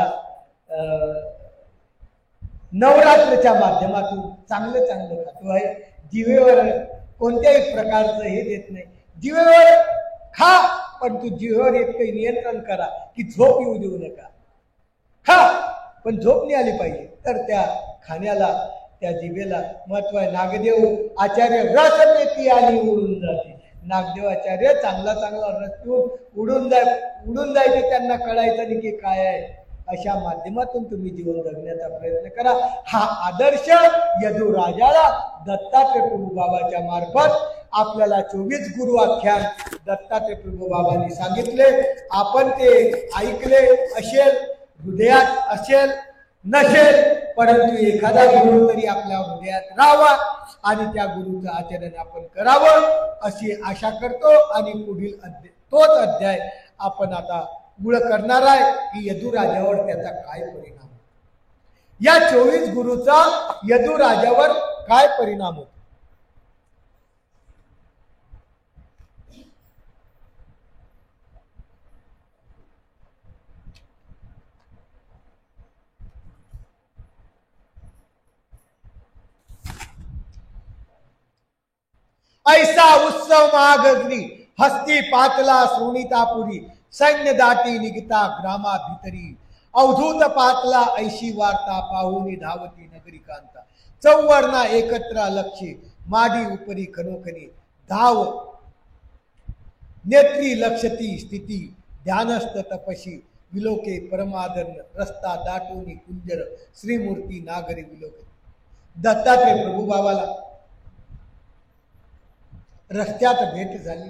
नवरात्रच्या माध्यमातून चांगलं खातो आहे. जिवेवर कोणत्याही प्रकारचं हे देत नाही. जिवेवर खा, पण तू जिवेवर इतकं नियंत्रण करा की झोप येऊ देऊ नका. खा, पण झोप नाही आली पाहिजे. तर त्या खाण्याला, त्या जिभेला महत्व आहे. नागदेव आचार्य रस पेती आणि उडून जाते. नागदेव आचार्य चांगला रस पिऊन उडून जायचे. त्यांना कळायचं नाही की काय आहे. अशा माध्यमातून तुम्ही जीवन जगण्याचा प्रयत्न करा. हा आदर्श यदुराजाला दत्तात्रय प्रभू बाबाच्या मार्फत आपल्याला 24 गुरु आख्यान दत्तात्रय प्रभू बाबांनी सांगितले. आपण ते ऐकले असेल, हृदयात असेल नसेल, परंतु एखादा गुरु तरी आपल्या हृदयात राहावा आणि त्या गुरुचं आचरण आपण करावं अशी आशा करतो. आणि पुढील तोच अध्याय आपण आता मूळ करणार आहे की यदुराजावर त्याचा काय परिणाम, या 24 गुरुचा यदुराजावर काय परिणाम होतो. ऐसा उत्सव महागग्री हस्ती पातला श्रोणितापुरी सैन्य दाटी निघता ग्रामा भितरी अवधूत पातला ऐशी वार्ता पाहुनी धावती नगरिकांता चौवर्णा एकत्र लक्षे माडी उपरी खनोखनी धाव नेत्री लक्षती स्थिती ध्यानस्थ तपशी विलोके परमादन रस्ता दाटोनी कुंजर श्रीमूर्ती नागरी विलोके. दत्तात्रय प्रभू बाबाला रस्त्यात भेट झाली.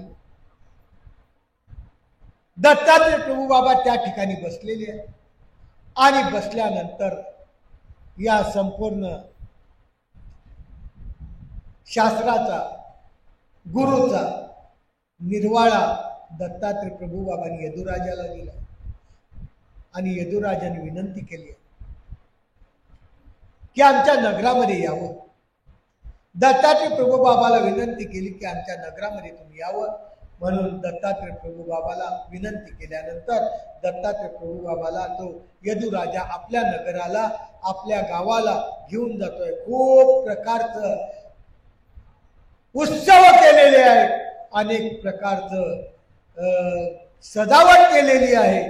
दत्तात्रय प्रभू बाबा त्या ठिकाणी बसलेले आहे आणि बसल्यानंतर या संपूर्ण शास्त्राचा गुरुचा निर्वाळा दत्तात्रय प्रभू बाबांनी यदुराजाला दिला आणि यदुराजाने विनंती केली की आमच्या नगरामध्ये यावं. दत्तात्रय प्रभू बाबाला विनंती केली की आमच्या नगरामध्ये तुम्ही यावं. म्हणून दत्तात्रय प्रभू बाबाला विनंती केल्यानंतर दत्तात्रय प्रभू बाबाला तो यदुराजा आपल्या नगराला, आपल्या गावाला घेऊन जातोय. खूप प्रकारचं उत्सव केलेले आहे, अनेक प्रकारचं सजावट केलेली आहे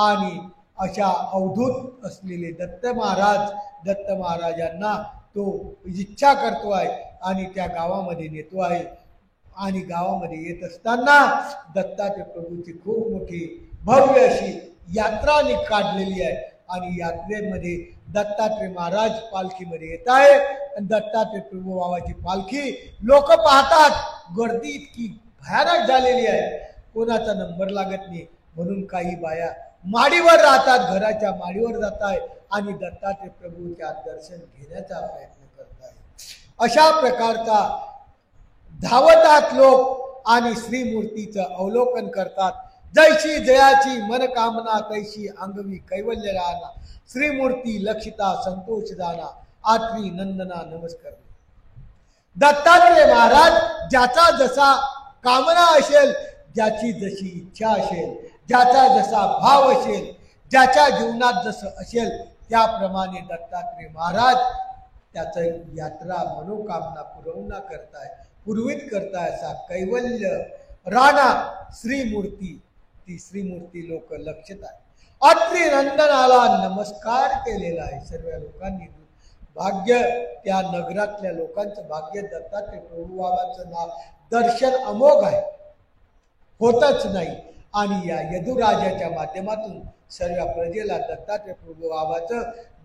आणि अशा अवधूत असलेले दत्त महाराजांना तो इच्छा करतो आहे आणि त्या गावामध्ये नेतो आहे. आणि गावामध्ये येत असताना दत्तात्रय प्रभूची खूप मोठी भव्य अशी यात्रा काढलेली आहे आणि यात्रेमध्ये दत्तात्रय महाराज पालखीमध्ये येत आहे आणि दत्तात्रय प्रभू बाबाची पालखी लोक पाहतात. गर्दी इतकी भयानक झालेली आहे, कोणाचा नंबर लागत नाही. म्हणून काही बाया माडीवर राहतात, घराच्या माडीवर जात आहे आणि दत्तात्रय प्रभूच्या दर्शन घेण्याचा प्रयत्न करत आहे. अशा प्रकारचा धावतात लोक आणि श्रीमूर्तीचं अवलोकन करतात. जैशी जयाची मनकामना तैशी अंगवी कैवल्य राहना श्रीमूर्ती लक्षिता संतोष जाना आत्री नंदना नमस्कार. दत्तात्रय महाराज ज्याचा जसा कामना असेल, ज्याची जशी इच्छा असेल, ज्याचा जसा भाव असेल, ज्याच्या जीवनात जसं असेल त्याप्रमाणे दत्तात्रय महाराज त्याचं यात्रा मनोकामना पुरवणा करताय, पूर्वित करताय असा कैवल्य राणा श्रीमूर्ती, ती श्रीमूर्ती लोक लक्षात आहे. अत्रि नंदनाला नमस्कार केलेला आहे सर्व लोकांनी. भाग्य त्या नगरातल्या लोकांचं भाग्य दत्तात्रय प्रभू बाबांचं नाव दर्शन अमोघ आहे, होतच नाही. आणि या यदुराजाच्या माध्यमातून सर्व प्रजेला दत्तात्रय प्रभू बाबाचं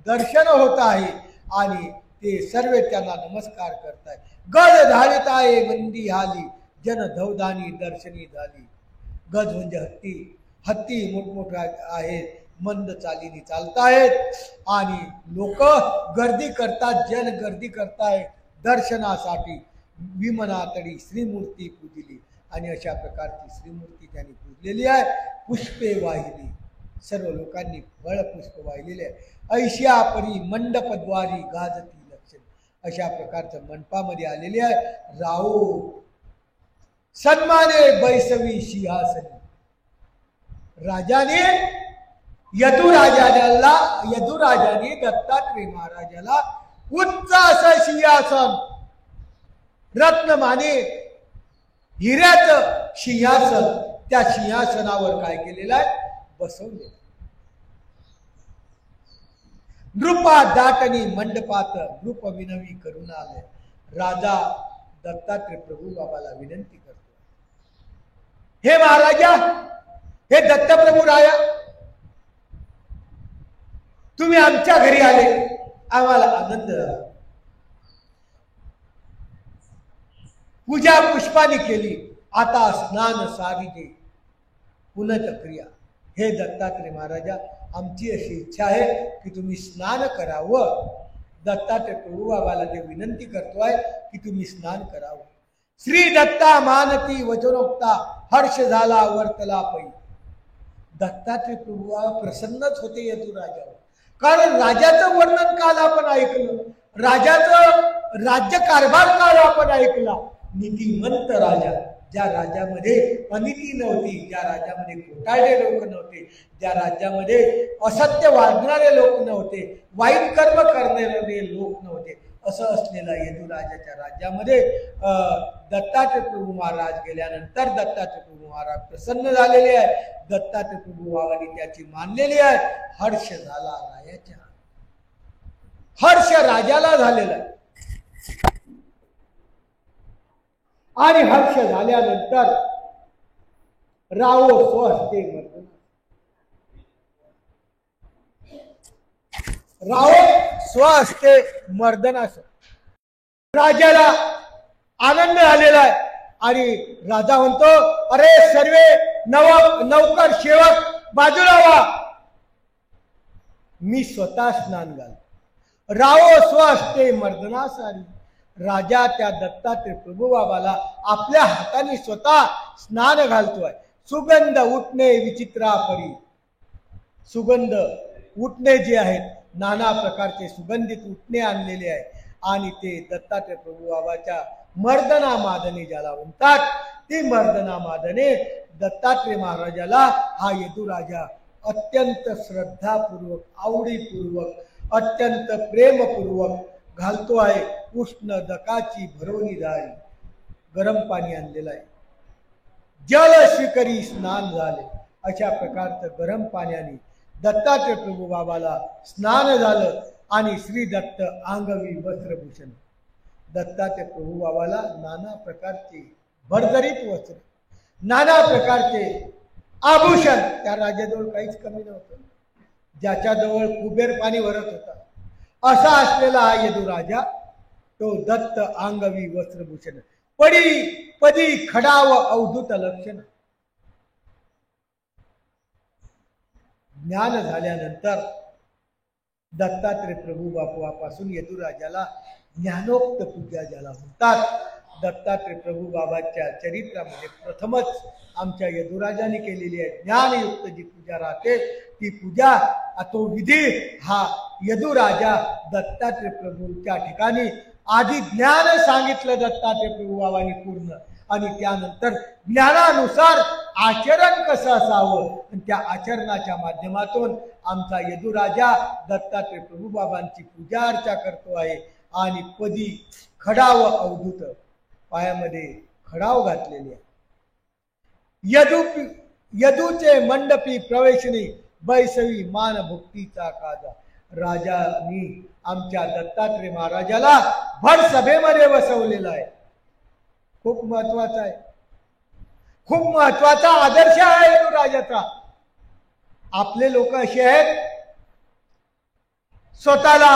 दर्शन होत आहे आणि ते सर्व त्यांना नमस्कार करताय. गज धारित आहे मंदी हाली, जन धवधानी दर्शनी झाली. गज म्हणजे हत्ती, हत्ती मोठमोठ्या आहेत, मंद चालीनी चालतायत आणि लोक गर्दी करतात, जन गर्दी करतायत दर्शनासाठी. विमनातडी श्रीमूर्ती पूजली आणि अशा प्रकारची श्रीमूर्ती त्यांनी पूजलेली आहे. पुष्पे वाहिली, सर्व लोकांनी फळ पुष्प वाहिलेले आहे. ऐशिया परी मंडपद्वारी गाजती लक्षण, अशा प्रकारचं मंडपामध्ये आलेले आहे. राहो सन्माने बैसवी सिंहासनी, राजाने यदुराजाने दत्तात्रय महाराजाला उच्च असं सिंहासन, रत्नमाने हिऱ्याचं सिंहासन, त्या सिंहासनावर काय केलेलं आहे, बसवले. नृपा दाटणी मंडपात नृप विनवी करून आले. राजा दत्तात्रय प्रभू बाबाला विनंती करतो, हे महाराजा, हे दत्तप्रभू राया, तुम्ही आमच्या घरी आले, आम्हाला आनंद झाला. पूजा पुष्पाने केली, आता स्नान सारिजे पुनत क्रिया. हे दत्तात्रय महाराजा, आमची अशी इच्छा आहे की तुम्ही स्नान करावं. दत्तात्रय प्रभू बाबाला ते विनंती करतोय की तुम्ही स्नान करावं. श्री दत्ता मानती वचनोक्ता, हर्ष झाला वर्तला पै. दत्तात्रय प्रभू बाबा प्रसन्नच होते यदुराजावर, कारण राजाचं वर्णन काल आपण ऐकलं, राजाचं राज्य कारभार काल आपण ऐकला. नीतिमंत राजा, ज्या राज्यामध्ये अनिती नव्हती, ज्या राज्यामध्ये घोटाळे लोक नव्हते, ज्या राज्यामध्ये असत्य वागणारे लोक नव्हते, वाईट कर्म करणारे लोक नव्हते, असं असलेल्या यदुराजाच्या राज्यामध्ये दत्तात्रय प्रभू महाराज गेल्यानंतर दत्तात्रय प्रभू महाराज प्रसन्न झालेले आहे. दत्तात्रय प्रभू बाबांनी त्याची मानलेली आहे. हर्ष झाला रायाच्या, हर्ष राजाला झालेला आहे. आणि हर्ष झाल्यानंतर रावो स्वहस्ते मर्दना, रावो स्वहस्ते मर्दनास. राजाला आनंद झालेला आहे आणि राजा म्हणतो, अरे सर्वे नौकर सेवक बाजूला व्हा, मी स्वतः स्नान घाल. रावो स्वहस्ते मर्दनासारी. राजा त्या दत्तात्रय प्रभू बाबाला आपल्या हाताने स्वतः स्नान घालतोय. सुगंध उठणे विचित्रा परी, सुगंध उठणे जे आहेत, नाना प्रकारचे सुगंधित उठणे आणलेले आहे आणि ते दत्तात्रय प्रभू बाबाच्या मर्दना मादने ज्याला म्हणतात, ती मर्दना मादने दत्तात्रय महाराजाला हा यदुराजा अत्यंत श्रद्धापूर्वक, आवडीपूर्वक, अत्यंत प्रेमपूर्वक घालतो आहे. उष्ण दकाची भरवणी जाळी, गरम पाणी आणलेलं आहे. जल शिकरी स्नान झाले, अशा प्रकारचं गरम पाण्याने दत्तात्रय प्रभू बाबाला स्नान झालं आणि श्री दत्त अंगवी वस्त्रभूषण. दत्तात्रय प्रभू बाबाला नाना प्रकारचे भरभरीत वस्त्र, नाना प्रकारचे आभूषण. त्या राजाजवळ काहीच कमी नव्हतं, ज्याच्याजवळ कुबेर पाणी भरत होता असा असलेला हा यदुराजा, तो दत्त अंगवी वस्त्रभूषण. पदी खडाव अवधूत लक्षण. ज्ञान झाल्यानंतर दत्तात्रय प्रभू बापापासून यदुराजाला ज्ञानोक्त पूजा ज्याला म्हणतात, दत्तात्रय प्रभू बाबाच्या चरित्रामध्ये प्रथमच आमच्या यदुराजाने केलेली आहे. ज्ञानयुक्त जी पूजा राहते, ती पूजा, तो विधी हा यदुराजा दत्तात्रय प्रभूच्या ठिकाणी आधी ज्ञान सांगितलं दत्तात्रय प्रभू बाबांनी पूर्ण, आणि त्यानंतर ज्ञानानुसार आचरण कसं असावं, आणि त्या आचरणाच्या माध्यमातून आमचा यदुराजा दत्तात्रय प्रभू बाबांची पूजा अर्चा करतो आहे. आणि पदी खडाव अवधूत, पायामध्ये खडाव घातलेले आहे. यदूचे मंडपी प्रवेशनी बैसवी मान भुक्तीचा काजा. राजांनी आमच्या दत्तात्रय महाराजाला भर सभेमध्ये बसवलेला आहे. खूप महत्वाचा आहे, खूप महत्वाचा आदर्श आहे तो राजाचा. आपले लोक असे आहेत, स्वतःला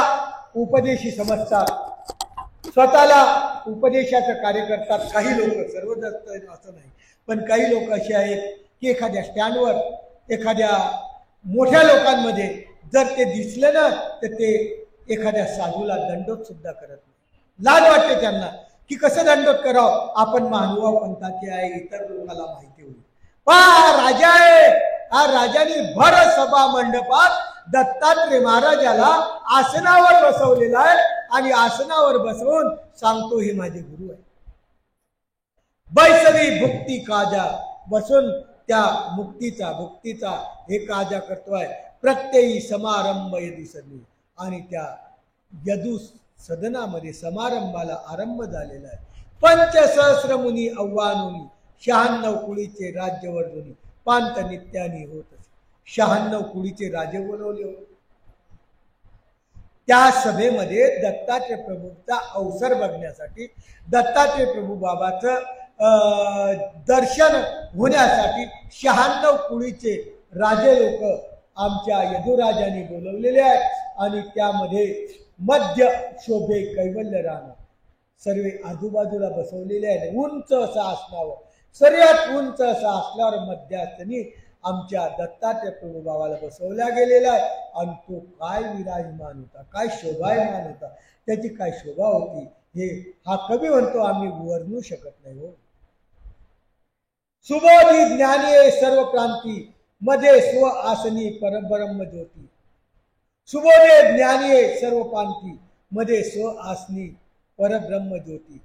उपदेशी समजतात, स्वतःला उपदेशाचं कार्य करतात. काही लोक, सर्वच असं नाही, पण काही लोक असे आहेत की एखाद्या स्टँडवर, एखाद्या मोठ्या लोकांमध्ये जर ते दिसले ना तर ते एखाद्या साधूला दंडोत सुद्धा करत नाही. लाज वाटते त्यांना की कसं दंडोत करावं, आपण महानुभाव पंथाचे आहे, इतर लोकांना माहिती होईल. हा राजा आहे, हा राजाने भर सभा मंडपात दत्तात्रय महाराजाला आसनावर बसवलेला आहे आणि आसनावर बसवून सांगतो हे माझे गुरु आहे. बैसवी भुक्ती काजा, बसून त्या भुक्तीचा हे काजा करतोय. प्रत्ययी समारंभ यदुसनी, आणि त्या यदु सदनामध्ये समारंभाला आरंभ झालेला आहे. पंचसहस्र मुनी आव्हानोनी, 96 कुळीचे राज्यवर्धनी, पांत नित्यानी होत. 96 कुळीचे राजे बोलवले होते. त्या सभेमध्ये दत्तात्रय प्रभूचा अवसर बघण्यासाठी, दत्तात्रय प्रभू बाबाचं दर्शन होण्यासाठी 96 कुळीचे राजे लोक आमच्या यदुराजांनी बोलवलेले आहेत. आणि त्यामध्ये मध्य शोभे कैवल्य राणा सर्व आजूबाजूला बसवलेले आहेत. उंच असं आसनावर, सर्वात उंच असं असल्यावर मध्यास्थनी आमच्या दत्तात्रय प्रभू बाबाला बसवल्या गेलेला आहे. आणि तो काय विराजमान होता, काय शोभायमान होता, त्याची काय शोभा होती हे हा कवी म्हणतो, आम्ही वर्णू शकत नाही. हो, सुबोधी ज्ञानी सर्व क्रांती मध्ये स्व आसनी परब्रह्म ज्योती. सुबोधे ज्ञानी सर्व पांती मध्ये स्व आसनी परब्रह्म ज्योती.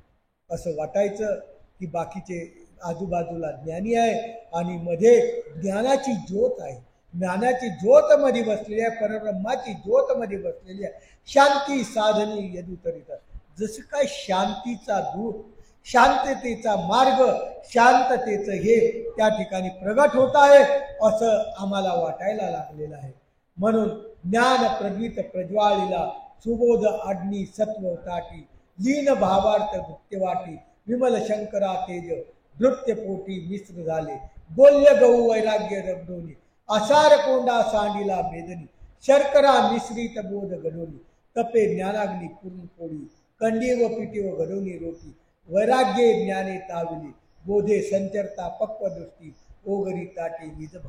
असं वाटायचं की बाकीचे आजूबाजूला ज्ञानी आहे आणि मध्ये ज्ञानाची ज्योत आहे, ज्ञानाची ज्योत मध्ये बसलेली आहे, परब्रह्माची ज्योत मध्ये बसलेली आहे. शांती साधनी यदुतरित, जसं काय शांतीचा दूत, शांततेचा मार्ग, शांततेचं हे त्या ठिकाणी प्रगट होत आहे असं आम्हाला वाटायला लागलेलं आहे. म्हणून ज्ञान प्रद्वित प्रज्वाळीला, सुबोध आडणी सत्व ताटी, लीन भावार्थ गुप्तवाटी, विमल शंकरा तेज नृत्य पोटी मिश्र झाले, बोल्य गहू वैराग्य रगडोनी, आसार कोंडा सांडीला भेदनी, शर्करा मिश्रित बोध घडोनी, तपे ज्ञानाग्नी पूर्ण पोळी, कंडी व पिटी व घडोनी रोटी, वैराग्ये ज्ञाने ताविली, बोधे संचरता पक्व दृष्टी, ओगरी ताटे विजभ.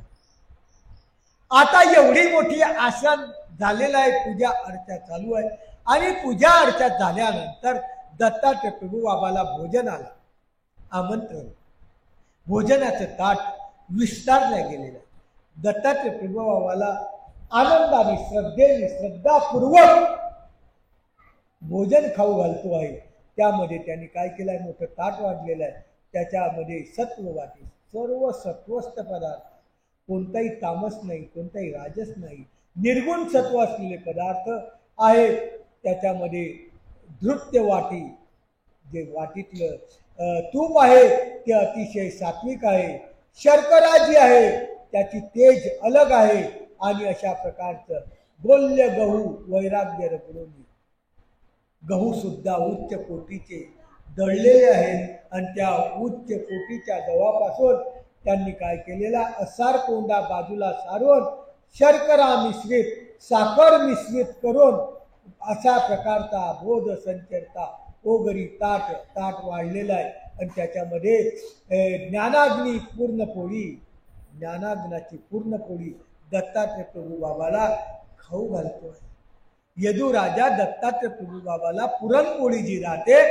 आता एवढी मोठी आसन झालेला आहे, पूजा अर्चा चालू आहे. आणि पूजा अर्चा झाल्यानंतर दत्तात्रय प्रभू बाबाला भोजन आला, आमंत्रण. भोजनाचं ताट विस्तारलं गेलेलं आहे. दत्तात्रय प्रभू बाबाला आनंदाने, श्रद्धेने, श्रद्धापूर्वक भोजन खाऊ घालतो आहे. त्यामध्ये त्यांनी काय केलंय, मोठं ताट वाढलेलं आहे, त्याच्यामध्ये सत्व वाटे, सर्व सत्वस्त पदार्थ, कोणताही तामस नाही, कोणताही राजस नाही, निर्गुण सत्व असलेले पदार्थ आहेत. त्याच्यामध्ये धृत्य वाटी, जे वाटीतलं तूप आहे ते अतिशय सात्विक आहे. शर्करा जी आहे त्याची तेज अलग आहे. आणि अशा प्रकारचं बोल्य गहू वैराग्य रगडोनी, गहू सुद्धा उच्च कोटीचे दळलेले आहेत. आणि त्या उच्च कोटीच्या गव्हापासून त्यांनी काय केलेला, असार कोंडा बाजूला सारून शर्करा मिश्रित, साखर मिश्रित करून अशा प्रकारचा बोध संचरता ओगरी ताट वाढलेला आहे. आणि त्याच्यामध्ये ज्ञानाग्नी पूर्ण पोळी, ज्ञानाग्नाची पूर्ण पोळी दत्तात्रय प्रभू बाबाला खाऊ घालतो आहे. यदू राजा दत्तात्रय प्रभू बाबाला पुरणपोळी जी राहते,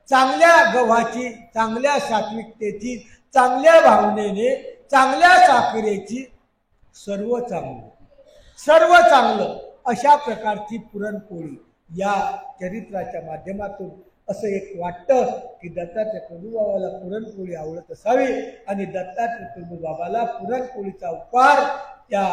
चांगल्या गव्हाची, चांगल्या सात्विकतेची, चांगल्या भावनेने, चांगल्या साखरेची, सर्व चांगलं अशा प्रकारची पुरणपोळी या चरित्राच्या माध्यमातून असं एक वाटतं की दत्तात्रय प्रभू बाबाला पुरणपोळी आवडत असावी. आणि दत्तात्रय प्रभू बाबाला पुरणपोळीचा उपहार त्या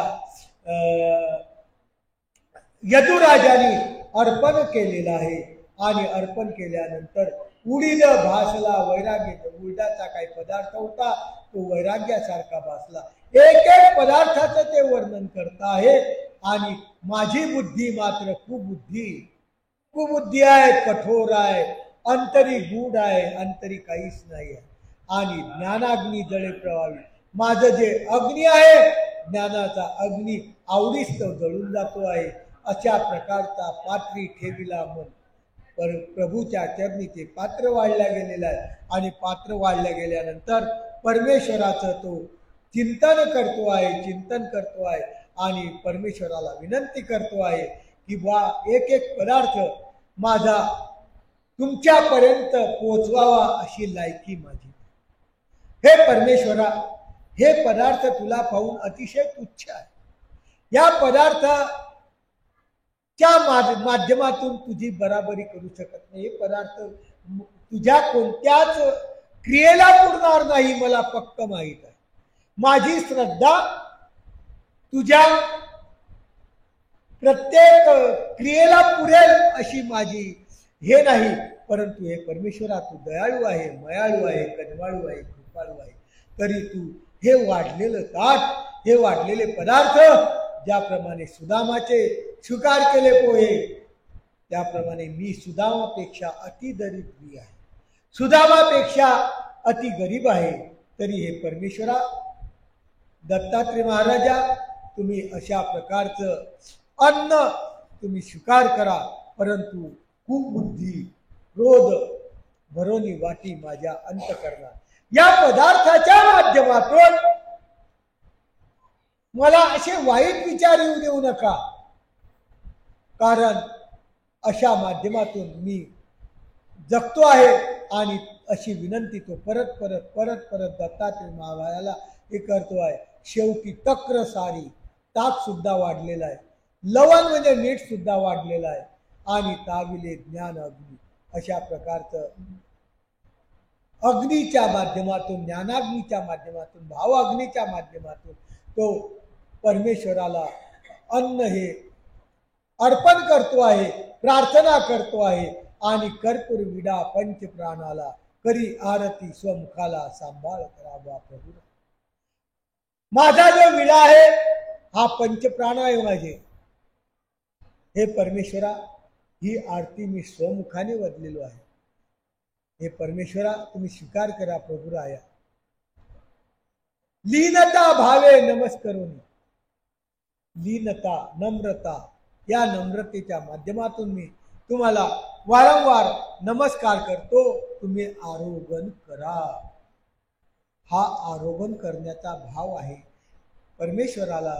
यदुराजाने अर्पण केलेला आहे. आणि अर्पण केल्यानंतर उडीद भासला वैराग्य, उडदाचा काही पदार्थ होता तो वैराग्यासारखा भासला. एक एक पदार्थाचं ते वर्णन करत आहे. आणि माझी बुद्धी मात्र कुबुद्धी आहे, कठोर आहे, अंतरी गूढ आहे, अंतरी काहीच नाही आहे. आणि ज्ञानाग्नी जळे प्रवावी, माझं जे अग्नी आहे ज्ञानाचा अग्नी आवडीच तो जळून जातो आहे. अशा प्रकारचा पात्री ठेविला मन. प्रभूच्या चरणी ते पात्र वाढल्या गेलेलं आहे. आणि पात्र वाढल्या गेल्यानंतर परमेश्वराचं तो चिंतन करतो आहे आणि परमेश्वराला विनंती करतो आहे की बा एक एक पदार्थ माझा तुमच्यापर्यंत पोहोचवावा अशी लायकी माझी. हे परमेश्वरा, हे पदार्थ तुला पाहून अतिशय तुच्छ आहे. या पदार्थाच्या माध्यमातून तुझी बराबरी करू शकत नाही. हे पदार्थ तुझ्या कोणत्याच क्रियेला पुरणार नाही, मला पक्क माहीत आहे. माझी श्रद्धा तुझ्या प्रत्येक क्रियेला पुरेल अशी माझी हे नाही. परंतु हे परमेश्वरा, तू दयाळू आहे, मयाळू आहे, कनवाळू आहे, कृपाळू आहे. तरी तू हे वाढलेलं ताट, हे वाढलेले पदार्थ, ज्याप्रमाणे सुदामाचे स्वीकार केले पोहे, त्याप्रमाणे मी सुदामापेक्षा अति दरिद्री आहे, सुदामापेक्षा अति गरीब आहे. तरी हे परमेश्वरा दत्तात्रय महाराजा, तुम्ही अशा प्रकारचं अन्न तुम्ही स्वीकार करा. परंतु कुबुद्धी क्रोध भरोनी वाटी माझ्या अंतःकरणात, या पदार्थाच्या माध्यमातून मला असे वाईट विचार येऊ देऊ नका. कारण अशा माध्यमातून मी जगतो आहे. आणि अशी विनंती तो परत दत्तात्रय महाराजाला हे करतो आहे. शेवटी तक्र सारी, ताक सुद्धा वाढलेला आहे, लवण म्हणजे मीठ सुद्धा वाढलेलं आहे. आणि ताविले ज्ञान अग्नी, अशा प्रकारचं अग्नीच्या माध्यमातून, ज्ञानाग्नीच्या माध्यमातून, भावाग्नीच्या माध्यमातून तो परमेश्वराला अन्न हे अर्पण करतो आहे, प्रार्थना करतो आहे. आणि कर्पूर विडा पंच प्राणाला, करी आरती स्वमुखाला, सांभाळ करावा प्रभू. माझा जो विडा आहे हा पंचप्राण आहे माझे. हे परमेश्वरा, ही आरती मी स्वमुखाने वदलेलो आहे. हे परमेश्वरा, तुम्ही स्वीकार करा प्रभुराया. लीनता भावे नमस्करोनी, लीनता, नम्रता, या नम्रतेच्या माध्यमातून मी तुम्हाला वारंवार नमस्कार करतो. तुम्ही आरोहण करा. हा आरोहण करण्याचा भाव आहे. परमेश्वराला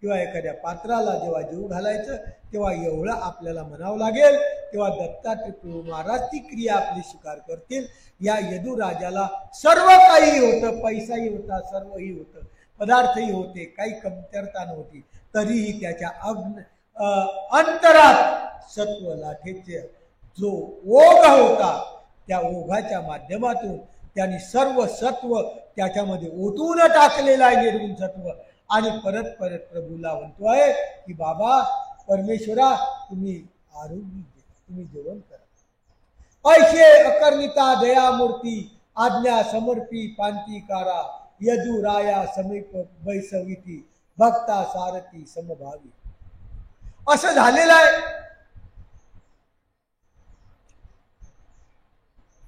किंवा एखाद्या पात्राला जेव्हा जीव घालायचं तेव्हा एवढं आपल्याला म्हणावं लागेल, तेव्हा दत्तात्रय प्रभू महाराज ती क्रिया आपली स्वीकार करतील. या यदुराजाला सर्व काही होतं, पैसाही होता, सर्वही होतं, पदार्थही होते, काही कमतरता नव्हती. तरीही त्याच्या अंतरात सत्व लाठेचे जो ओघ होता, त्या ओघाच्या माध्यमातून त्यांनी सर्व सत्व त्याच्यामध्ये ओतून टाकलेलं आहे, निर्गुण सत्व. आणि परत प्रभूला म्हणतो आहे की बाबा परमेश्वरा, तुम्ही आरोग्य दे, तुम्ही जेवण करा. ऐशे अकर्णिता दयामूर्ती, आज्ञा समर्पी पांतिकारा, यदुराया समीप बैसविती, भक्ता सारथी समभावी. असं झालेलं आहे.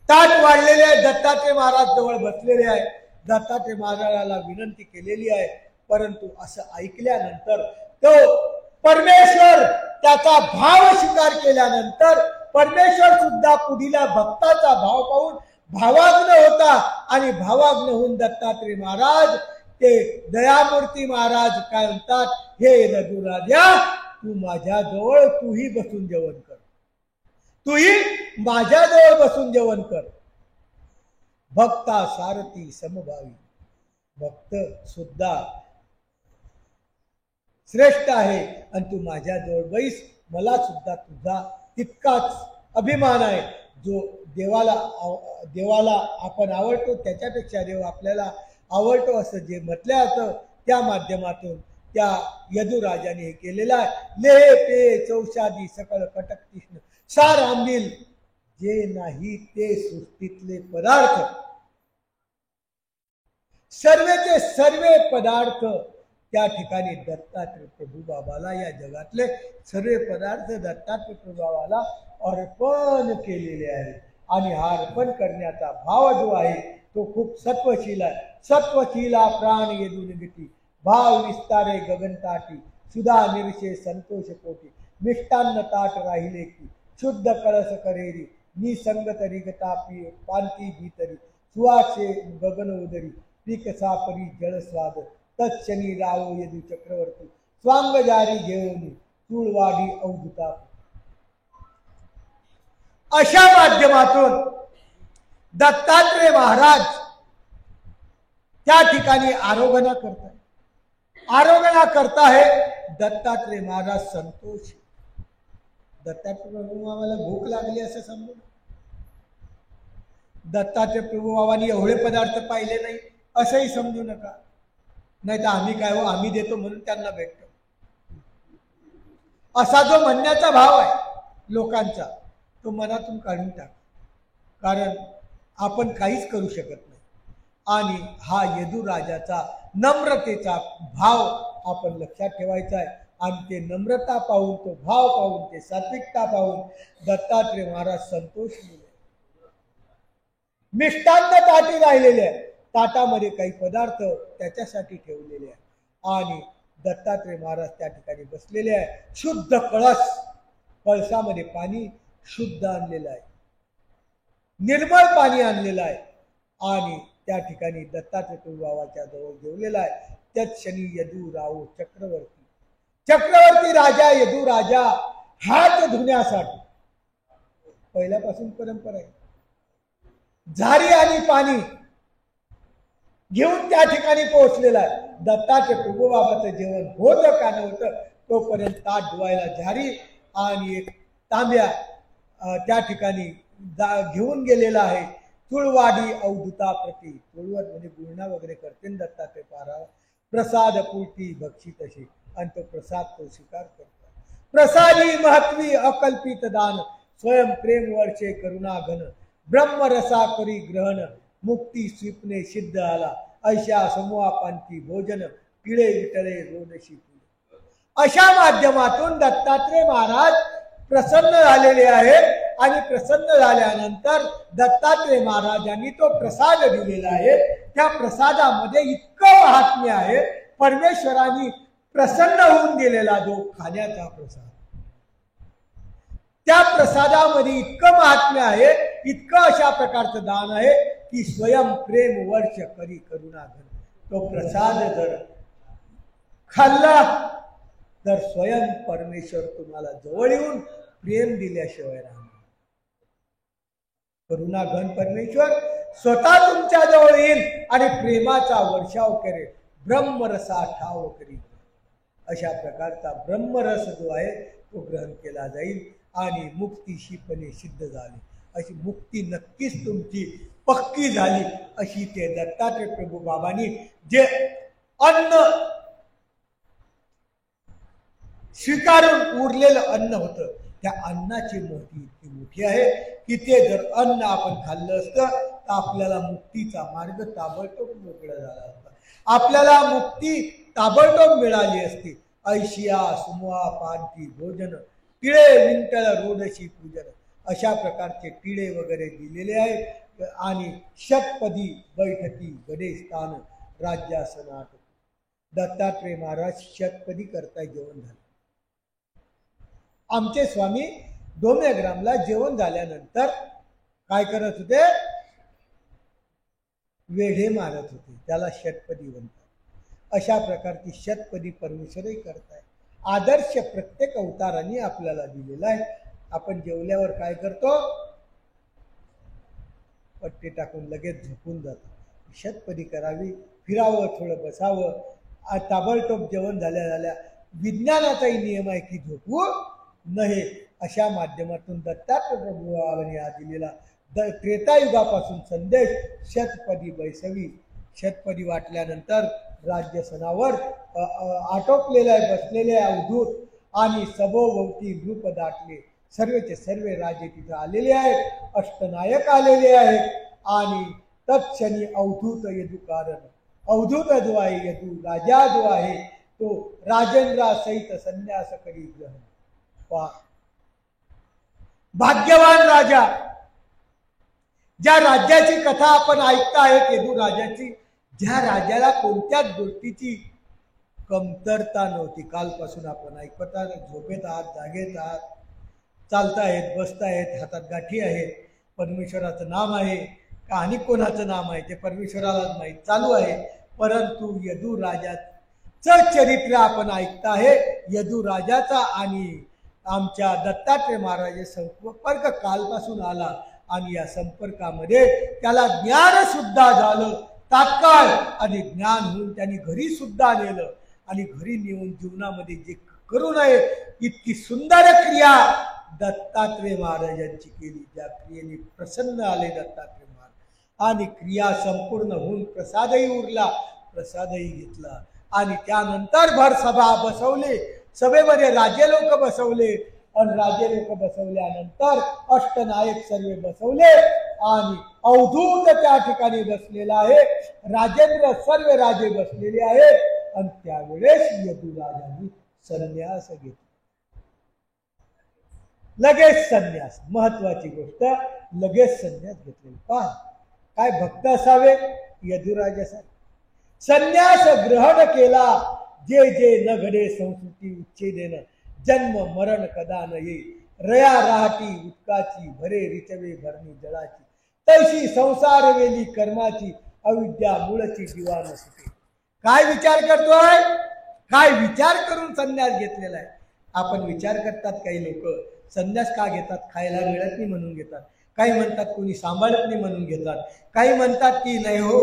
ताट वाढलेले आहे, दत्तात्रय महाराज जवळ बसलेले आहे. दत्तात्रय महाराजाला विनंती केलेली आहे. परंतु असं ऐकल्यानंतर तो परमेश्वर, त्याचा भाव स्वीकार केल्यानंतर परमेश्वर सुद्धा पुढीला भक्ताचा भाव पाहून भावाग्न होता. आणि भावाग्न होऊन दत्तात्रय महाराज, ते दयामूर्ती महाराज काय म्हणतात, हे रघुराजा, तू माझ्याजवळ तूही बसून जेवण कर, तूही माझ्याजवळ बसून जेवण कर. भक्ता सारथी समभावी, भक्त सुद्धा श्रेष्ठ आहे आणि तू माझ्याजवळ बैस. मला सुद्धा तुझा तितकाच अभिमान आहे. जो देवाला आपण आवडतो त्याच्यापेक्षा देव आपल्याला आवडतो असं जे म्हटलं जातं, त्या माध्यमातून त्या यदुराजाने हे केलेलं आहे. लेह पे चौषादी सकळ कटक कृष्ण सार आंबील जे नाही ते सृष्टीतले पदार्थ, सर्वेचे सर्वे पदार्थ त्या ठिकाणी दत्तात्रय प्रभू बाबाला, या जगातले सर्व पदार्थ दत्तात्रय प्रभू बाबाला अर्पण केलेले आहे. आणि हा अर्पण करण्याचा भाव जो आहे तो खूप सत्वशील आहे. सत्वशीला प्राण येदून गती, भाव विस्तारे गगनताटी, सुधा निरशे संतोष कोटी, मिष्टान्न ताट राहिले की, शुद्ध कळस करेरी, निसंग तरी गतापी पांती भीतरी, सुवासे गगन उदरी, पीक सापरी जळ स्वाद, तत्क्षणी रावो यदु चक्रवर्ती, स्वांग जारी घेऊन चूळवाडी अवधुता. अशा माध्यमातून दत्तात्रय महाराज त्या ठिकाणी आरोगणा करतात. आरोगणा करता है दत्तात्रय महाराज संतोष. दत्तात्रय प्रभू बाबाला भूक लागली असं समजू. दत्तात्रय प्रभू बाबांनी एवढे पदार्थ पाहिले नाही असंही समजू नका. नाही तर आम्ही काय हो, आम्ही देतो म्हणून त्यांना भेटतो असा जो म्हणण्याचा भाव आहे लोकांचा, तो मनातून काढून टाक. कारण आपण काहीच करू शकत नाही. आणि हा यदुराजाचा नम्रतेचा भाव आपण लक्षात ठेवायचा आहे. आणि ते नम्रता पाहून, तो भाव पाहून, ते सात्विकता पाहून दत्तात्रय महाराज संतोष मिळले. मिष्टान्न ताटी राहिलेले आहे, ताटामध्ये काही पदार्थ त्याच्यासाठी ठेवलेले आहे. आणि दत्तात्रय महाराज त्या ठिकाणी बसलेले आहे. शुद्ध कळस, कळसामध्ये पाणी शुद्ध आणलेलं आहे, निर्मळ पाणी आणलेलं आहे. आणि त्या ठिकाणी दत्तात्रय प्रभू बाबाच्या जवळ जेवलेला आहे. त्यात क्षणी यदू राव चक्रवर्ती, चक्रवर्ती राजा यदू राजा हात धुण्यासाठी, पहिल्यापासून परंपरा आहे, झारी आणि पाणी घेऊन त्या ठिकाणी पोहोचलेला आहे. दत्तात्रय प्रभू बाबाचं जेवण होतं का नव्हतं तोपर्यंत ताट धुवायला झारी आणि एक तांब्या त्या ठिकाणी घेऊन गेलेला आहे. तुळवाडी अवधूता प्रती, तुळवत म्हणजे गुळणा वगैरे करते दत्तात्रय पारा. प्रसाद पुरती भक्षित अशी, आणि तो प्रसाद तो स्वीकार करतो. प्रसादी महत्वी अकल्पित दान, स्वयं प्रेम वर्षे करुणा घन, ब्रह्मरसा करी ग्रहण, मुक्ती स्वीपणे सिद्ध आला, ऐशा समूहापांती भोजन, पिळे विटळे रोदशी. अशा माध्यमातून दत्तात्रय महाराज प्रसन्न झालेले आहेत. आणि प्रसन्न झाल्यानंतर दत्तात्रय महाराजांनी तो प्रसाद दिलेला आहे. त्या प्रसादामध्ये इतकं महात्म्य आहे, परमेश्वरांनी प्रसन्न होऊन दिलेला जो खाण्याचा प्रसाद, त्या प्रसादामध्ये इतकं महात्म्य आहे, इतकं अशा प्रकारचं दान आहे की स्वयं प्रेम वर्ष करी करुणा घन. तो प्रसाद जर खाल्ला तर स्वयं परमेश्वर तुम्हाला जवळ येऊन प्रेम दिल्याशिवाय राहणार. करुणा घन परमेश्वर स्वतः तुमच्या जवळ येईल आणि प्रेमाचा वर्षाव करेल, ब्रह्मरसा ठाव करी. अशा प्रकारचा ब्रह्मरस जो आहे तो ग्रहण केला जाईल आणि मुक्तीशीपणे सिद्ध झाली. अशी मुक्ती नक्कीच तुमची पक्की झाली अशी ते दत्तात्रय प्रभू बाबांनी जे अन्न स्वीकारून उरलेलं अन्न होतं, त्या अन्नाची महती इतकी मोठी आहे की ते जर अन्न आपण खाल्लं असतं तर आपल्याला मुक्तीचा मार्ग ताबडतोब मोकळा झाला असता, आपल्याला मुक्ती ताबडतोब मिळाली असती. ऐशिया सुमुहा पांती भोजन, टिळे विंटळ रोदशी पूजन, अशा प्रकारचे टिळे वगैरे दिलेले आहेत. आणि शतपदी बैठकी गडे स्थान राज्यासनात. दत्तात्रय महाराज शतपदी करता जेवण झालं. आमचे स्वामी डोमेग्रामला जेवण झाल्यानंतर काय करत होते, वेढे मारत होते, त्याला शतपदी म्हणतात. अशा प्रकारची शतपदी परमेश्वरही करताय. आदर्श प्रत्येक अवतारांनी आपल्याला दिलेला आहे. आपण जेवल्यावर काय करतो, पट्टी टाकून लगेच झोपून जातो. शतपदी करावी, फिरावं, थोडं बसावं. ताबडतोब जेवण झाल्या विज्ञानाचाही नियम आहे की झोपू नये. अशा माध्यमातून दत्तात्रय प्रभू बाबांनी हा दिलेला त्रेतायुगापासून संदेश शतपदी बैसवी. शतपदी वाटल्यानंतर राज्यसनावर आटोपलेला बसलेले अवधूत आणि सभोवती रूप दाटले. सर्वचे सर्व राजे तिथे आलेले आहेत, अष्टनायक आलेले आहेत आणि तत्क्षणी अवधूत यदू कारण अवधूत जो आहे यदू राजा जो आहे तो राजेंद्रा सहित संन्यास करी ग्रहण. भाग्यवान राजा, ज्या राज्याची कथा आपण ऐकता आहेत यदू राजाची, ज्या राजाला कोणत्याच गोष्टीची कमतरता नव्हती. कालपासून आपण ऐकत आहात, झोपेत आहात, जागेत आहात, चालतायत, बसतायत, हातात गाठी आहेत, परमेश्वराचं नाम आहे का आणि कोणाचं नाम आहे ते परमेश्वरालाच माहीत चालू आहे. परंतु यदू राजाचं चरित्र आपण ऐकता आहे. यदू राजाचा आणि आमच्या दत्तात्रय महाराज संपर्क कालपासून आला आणि या संपर्कामध्ये त्याला ज्ञान सुद्धा झालं तात्काळ, आणि ज्ञान होऊन त्यांनी घरी सुद्धा नेलं आणि घरी नेऊन जीवनामध्ये जे करू नये इतकी सुंदर क्रिया दत्तात्रय महाराजांची केली. ज्या क्रियेने प्रसन्न आले दत्तात्रय महाराज आणि क्रिया संपूर्ण होऊन प्रसादही उरला, प्रसादही घेतला आणि त्यानंतर भर सभा बसवले. सभेमध्ये राजे लोक बसवले आणि राजे लोक बसवल्यानंतर अष्टनायक सर्व बसवले आणि अवधूत त्या ठिकाणी बसलेला आहे. राजेंद्र सर्व राजे बसलेले आहेत आणि त्यावेळेस यदू राजांनी संन्यास घेतला. लगेच संन्यास, महत्वाची गोष्ट, लगेच संन्यास घेतलेला. पहा काय भक्त असावे यदुराजासाठी. संन्यास ग्रहण केला, जे जे न घडे संस्कृती उच्छेदेन, जन्म मरण कदा न ये, रया राहटी उदकाची, भरे रिचवे भरणी जळाची, तैशी संसार वेली कर्माची, अविद्या मूळची जीवा न सुटे. काय विचार करतोय, काय विचार करून संन्यास घेतलेला आहे. आपण विचार करतात काही लोक संन्यास का घेतात, खायला मिळत नाही म्हणून घेतात, काही म्हणतात कोणी सांभाळत नाही म्हणून घेतात, काही म्हणतात की नाही हो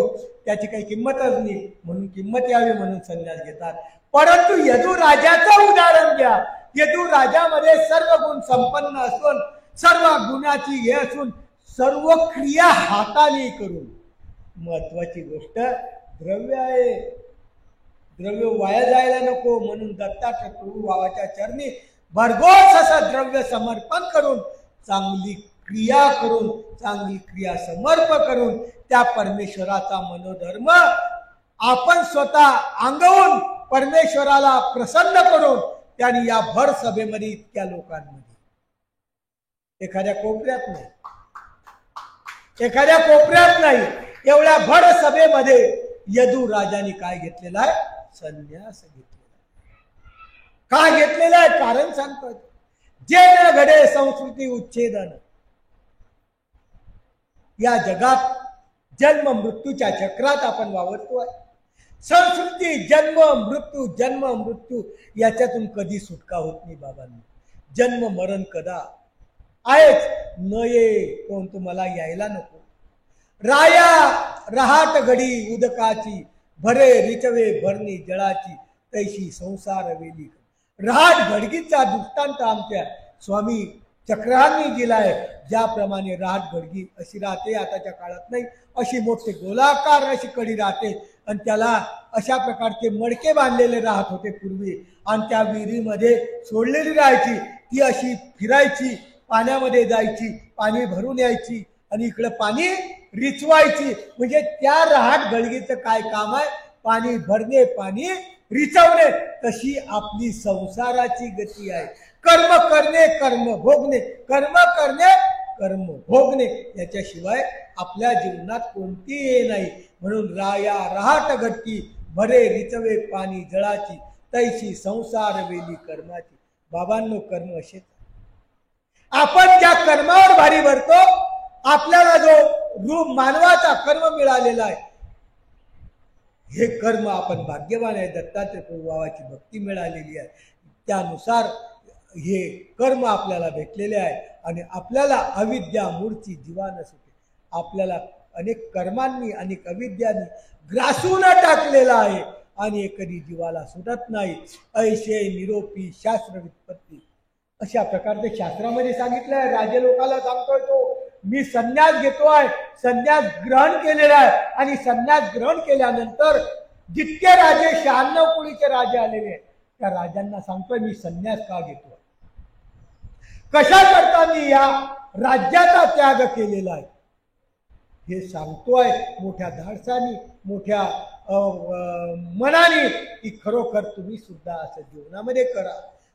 त्याची काही किंमतच नाही म्हणून किंमत यावी म्हणून संन्यास घेतात. परंतु यदू राजाचं उदाहरण घ्या. यदू राजामध्ये सर्व गुण संपन्न असून, सर्व गुणाची हे असून, सर्व क्रिया हाताने करून, महत्वाची गोष्ट द्रव्य आहे, द्रव्य वाया जायला नको म्हणून दत्तात्रय प्रभू भावाच्या चरणी भरघोस असं द्रव्य समर्पण करून, चांगली क्रिया करून, चांगली क्रिया समर्प करून त्या परमेश्वराचा मनोधर्म आपण स्वतः अंगवून परमेश्वराला प्रसन्न करून त्यांनी या भर सभेमध्ये इतक्या लोकांमध्ये, एखाद्या कोपऱ्यात नाही, एखाद्या कोपऱ्यात नाही, एवढ्या भर सभेमध्ये यदू राजाने काय घेतलेला आहे, संन्यास घेतलेला आहे. काय घेतलेला आहे कारण सांगतो, जे न घडे संस्कृती उच्छेदन. या जगात जन्म मृत्यूच्या चक्रात आपण वावरतोय. संस्कृती जन्म मृत्यू याच्यातून कधी सुटका होत नाही बाबांनी. जन्म मरण कदा आहेच, न ये कोण तुम्हाला यायला नको. राया रहाट घडी उदकाची, भरे रिचवे भरणी जळाची, तैशी संसार वेली. रहाट घडगीचा दृष्टांत आमच्या स्वामी चक्रांनी दिलाय. ज्याप्रमाणे रहाट घडगी अशी राहते आताच्या काळात नाही, अशी मोठे गोलाकार अशी कडी राहते आणि त्याला अशा प्रकारचे मडके बांधलेले राहत होते पूर्वी आणि त्या विहिरीमध्ये सोडलेली राहायची. ती अशी फिरायची, पाण्यामध्ये जायची, पाणी भरून यायची आणि इकडं पाणी रिचवायची. म्हणजे त्या रहाट घडगीचं काय काम आहे, पाणी भरणे, पाणी रिचवणे. तशी आपली संसाराची गती आहे. कर्म करणे, कर्म भोगणे, कर्म करणे, कर्म भोगणे, याच्याशिवाय आपल्या जीवनात कोणती हे नाही. म्हणून राया रहाट घटकी, भरे रिचवे पाणी जळाची, तैशी संसार वेली कर्माची. बाबांनो कर्म असेच. आपण ज्या कर्मावर भारी भरतो, आपल्याला जो रूप मानवाचा कर्म मिळालेला आहे, हे कर्म आपण भाग्यवान आहे. दत्तात्रय प्रभू बाबाची भक्ती मिळालेली आहे, त्यानुसार हे कर्म आपल्याला भेटलेले आहे आणि आपल्याला अविद्या मूळची जीवा न सुटे. आपल्याला अनेक कर्मांनी अनेक अविद्यांनी ग्रासून टाकलेला आहे आणि कधी जीवाला सुटत नाही. ऐशे निरोपी शास्त्र व्युत्पत्ती, अशा प्रकारचे शास्त्रामध्ये सांगितलं आहे. राजे लोकाला सांगतोय तो, मी संन्यास घेतोय, संन्यास ग्रहण केलेला आहे आणि संन्यास ग्रहण केल्यानंतर जितके राजे 96 कुळीचे राजे आलेले आहेत त्या राजांना सांगतोय मी संन्यास का घेतोय. कशा करता मी या राज्याचा त्याग केलेला आहे हे सांगतोय मोठ्या धाडसाने, मोठ्या मनाने, की खरोखर तुम्ही सुद्धा असं जीवनामध्ये करा.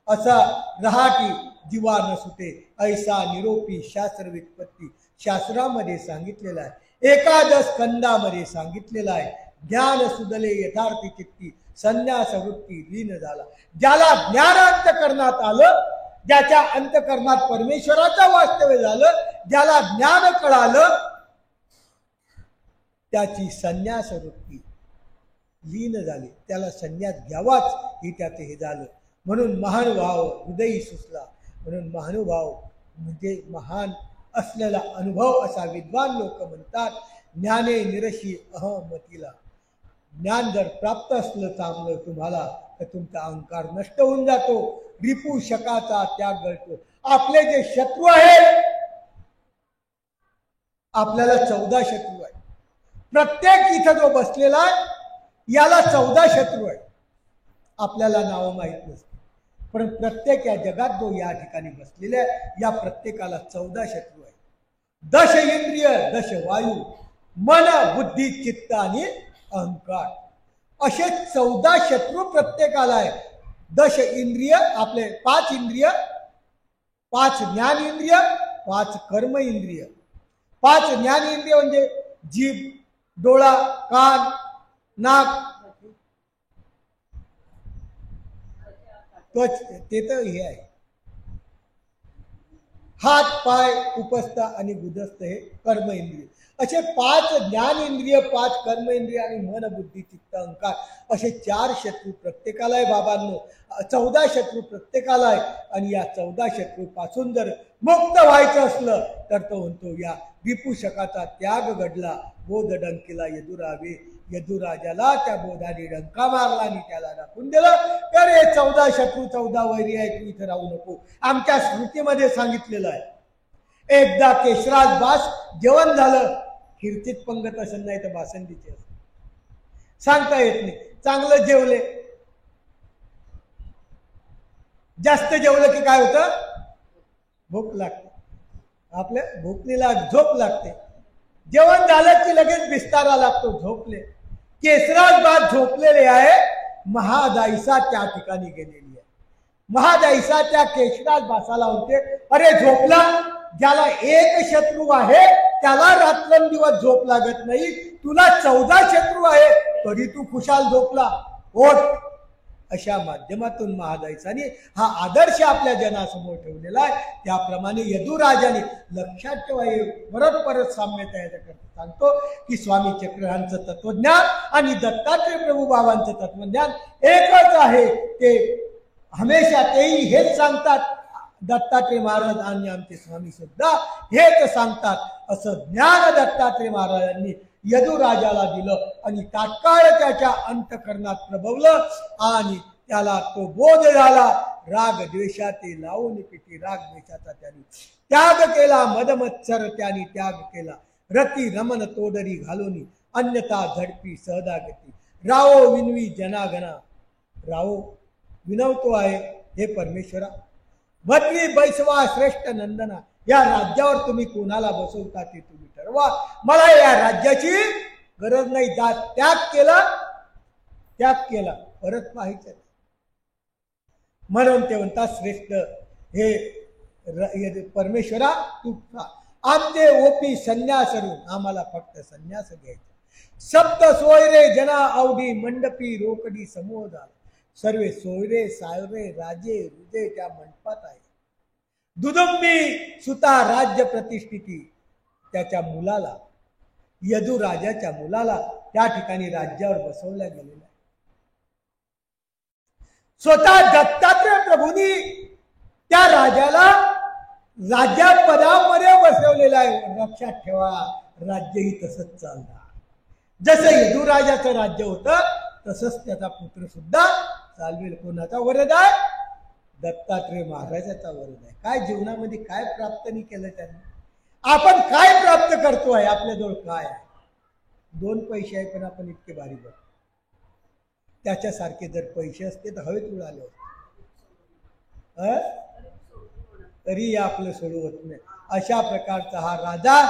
असा रहाटी जीवा न सुटे ऐसा निरोपी शास्त्र व्युत्पत्ती शास्त्रामध्ये सांगितलेलं आहे. एकादश स्कंदामध्ये सांगितलेलं आहे. ज्ञान सुदले यथार्थी चित्ती संन्यास वृत्ती लीन झाला. ज्याला ज्ञान अंतकरणात आलं, ज्याच्या अंतकरणात परमेश्वराचं वास्तव्य झालं, ज्याला ज्ञान कळालं, त्याची संन्यास वृत्ती लीन झाली. त्याला संन्यास घ्यावाच ही त्याचे हे झालं. म्हणून महानुभाव हृदयी सुचला. म्हणून महानुभाव म्हणजे महान असलेला अनुभव असा विद्वान लोक म्हणतात. ज्ञाने निरशी अहमतीला. ज्ञान जर प्राप्त असलं चांगलं तुम्हाला तर तुमचा अहंकार नष्ट होऊन जातो. रिपू शकाचा त्याग घडतो. आपले जे शत्रू आहेत, आपल्याला 14 शत्रू आहेत. प्रत्येक इथं जो बसलेला आहे याला 14 शत्रू आहेत. आपल्याला नाव माहीत नसते, पण प्रत्येक या जगात जो या ठिकाणी बसलेले आहे या प्रत्येकाला 14 शत्रू आहेत. 10 इंद्रिय, 10 वायू, मन, बुद्धी, चित्त आणि अहंकार असे 14 शत्रू प्रत्येकाला आहे. 10 इंद्रिय आपले 5 इंद्रिय, 5 ज्ञान इंद्रिय, 5 कर्म इंद्रिय. 5 ज्ञान इंद्रिय म्हणजे जीभ, डोळा, कान, नाक, त्वच, ते तर हे आहे. हात, पाय, उपस्थ आणि गुदस्थ हे कर्म इंद्रिय. असे 5 ज्ञान इंद्रिय, 5 कर्म इंद्रिय आणि मन, बुद्धी, चित्त, अहंकार असे 4 शत्रू प्रत्येकाला आहे. बाबांनो 14 शत्रू प्रत्येकाला आहे. आणि या 14 शत्रू पासून जर मुक्त व्हायचं असलं तर तो म्हणतो या विपुषकाचा त्याग घडला. बोध डंकीला यदुरावे. यदुराजाला त्या बोधाने डंका मारला आणि त्याला दाखवून दिलं तर हे 14 शत्रू 14 वैरी आहे, तू इथं राहू नको. आमच्या स्मृतीमध्ये सांगितलेलं आहे. एकदा केशराज बास जेवण झालं, खिरतीत पंगत असेल नाही तर बासंदीचे असेल, सांगता येत नाही. चांगलं जेवले, जास्त जेवलं की काय होतं, भूक लागते. आपल्या भूकनी झोप लागते. जेवण झालं की लगेच बिस्तारा लागतो, झोपले. केसराज बाद झोपलेले आहे. महादाईसा त्या ठिकाणी गेलेली आहे. महादाईसा त्या केशराज बासाला होते, अरे झोपला. ज्याला एक शत्रू आहे त्याला रात्रंदिवस झोप लागत नाही, तुला 14 शत्रू आहे तरी तू खुशाल झोपला, ओठ. अशा माध्यमातून महादाईसाने हा आदर्श आपल्या जनासमोर ठेवलेला आहे. त्याप्रमाणे यदुराजाने लक्षात ठेवा. परत परत साम्य तयार करतो सांगतो की स्वामी चक्रहांचं तत्वज्ञान आणि दत्तात्रय प्रभू बाबांचं तत्वज्ञान एकच आहे. ते हमेशा तेही हेच सांगतात. दत्तात्रय महाराज आणि आमचे स्वामी सुद्धा हेच सांगतात. असं ज्ञान दत्तात्रय महाराजांनी यदुराजाला दिलं आणि तात्काळ त्याच्या अंतकरणात प्रभवलं आणि त्याला तो बोध झाला. राग द्वेषाते लावून पिटी राग द्वेषाचा त्याने त्याग केला. मदमत्सर त्याने त्याग केला. रती रमन तोडरी घालून अन्यथा झडपी सहदागती. रावो विनवी जनागना. रावो विनवतो आहे हे परमेश्वरा. भद्री बैसवा श्रेष्ठ नंदना. या राज्यावर तुम्ही कोणाला बसवता ते तुम्ही ठरवा. मला या राज्याची गरज नाही. त्याग केला परत पाहायचं. म्हणून ते म्हणतात श्रेष्ठ हे परमेश्वरा तू आमचे ओपी संन्यासरून आम्हाला फक्त संन्यास घ्यायचा. सप्त सोयरे जना अवधी मंडपी रोकडी समूह झाला. सर्वे सोयरे सायरे राजे रुजे त्या मंडपात आहे. दुदुंबी सुता राज्य प्रतिष्ठिती त्याच्या मुलाला, यदुराजाच्या मुलाला त्या ठिकाणी राज्यावर बसवल्या गेलेला आहे. स्वतः दत्तात्रय प्रभूंनी त्या राजाला राज्यापदामध्ये बसवलेलं आहे. लक्षात ठेवा, राज्यही तसंच चालणार. जसं यदुराजाचं राज्य होतं तसंच त्याचा पुत्र सुद्धा चालवेल. कोणाचा वरद आहे? दत्तात्रय महाराजाचा वरद आहे. काय जीवनामध्ये काय प्राप्त नाही केलं त्यांनी. आपण काय प्राप्त करतोय? आपल्याजवळ काय आहे? 2 पैसे आहे पण आपण इतके भारी बघ. त्याच्यासारखे जर पैसे असते तर हवेत उडाले होते. तरी आपलं सोडवत नाही. अशा प्रकारचा हा राजा,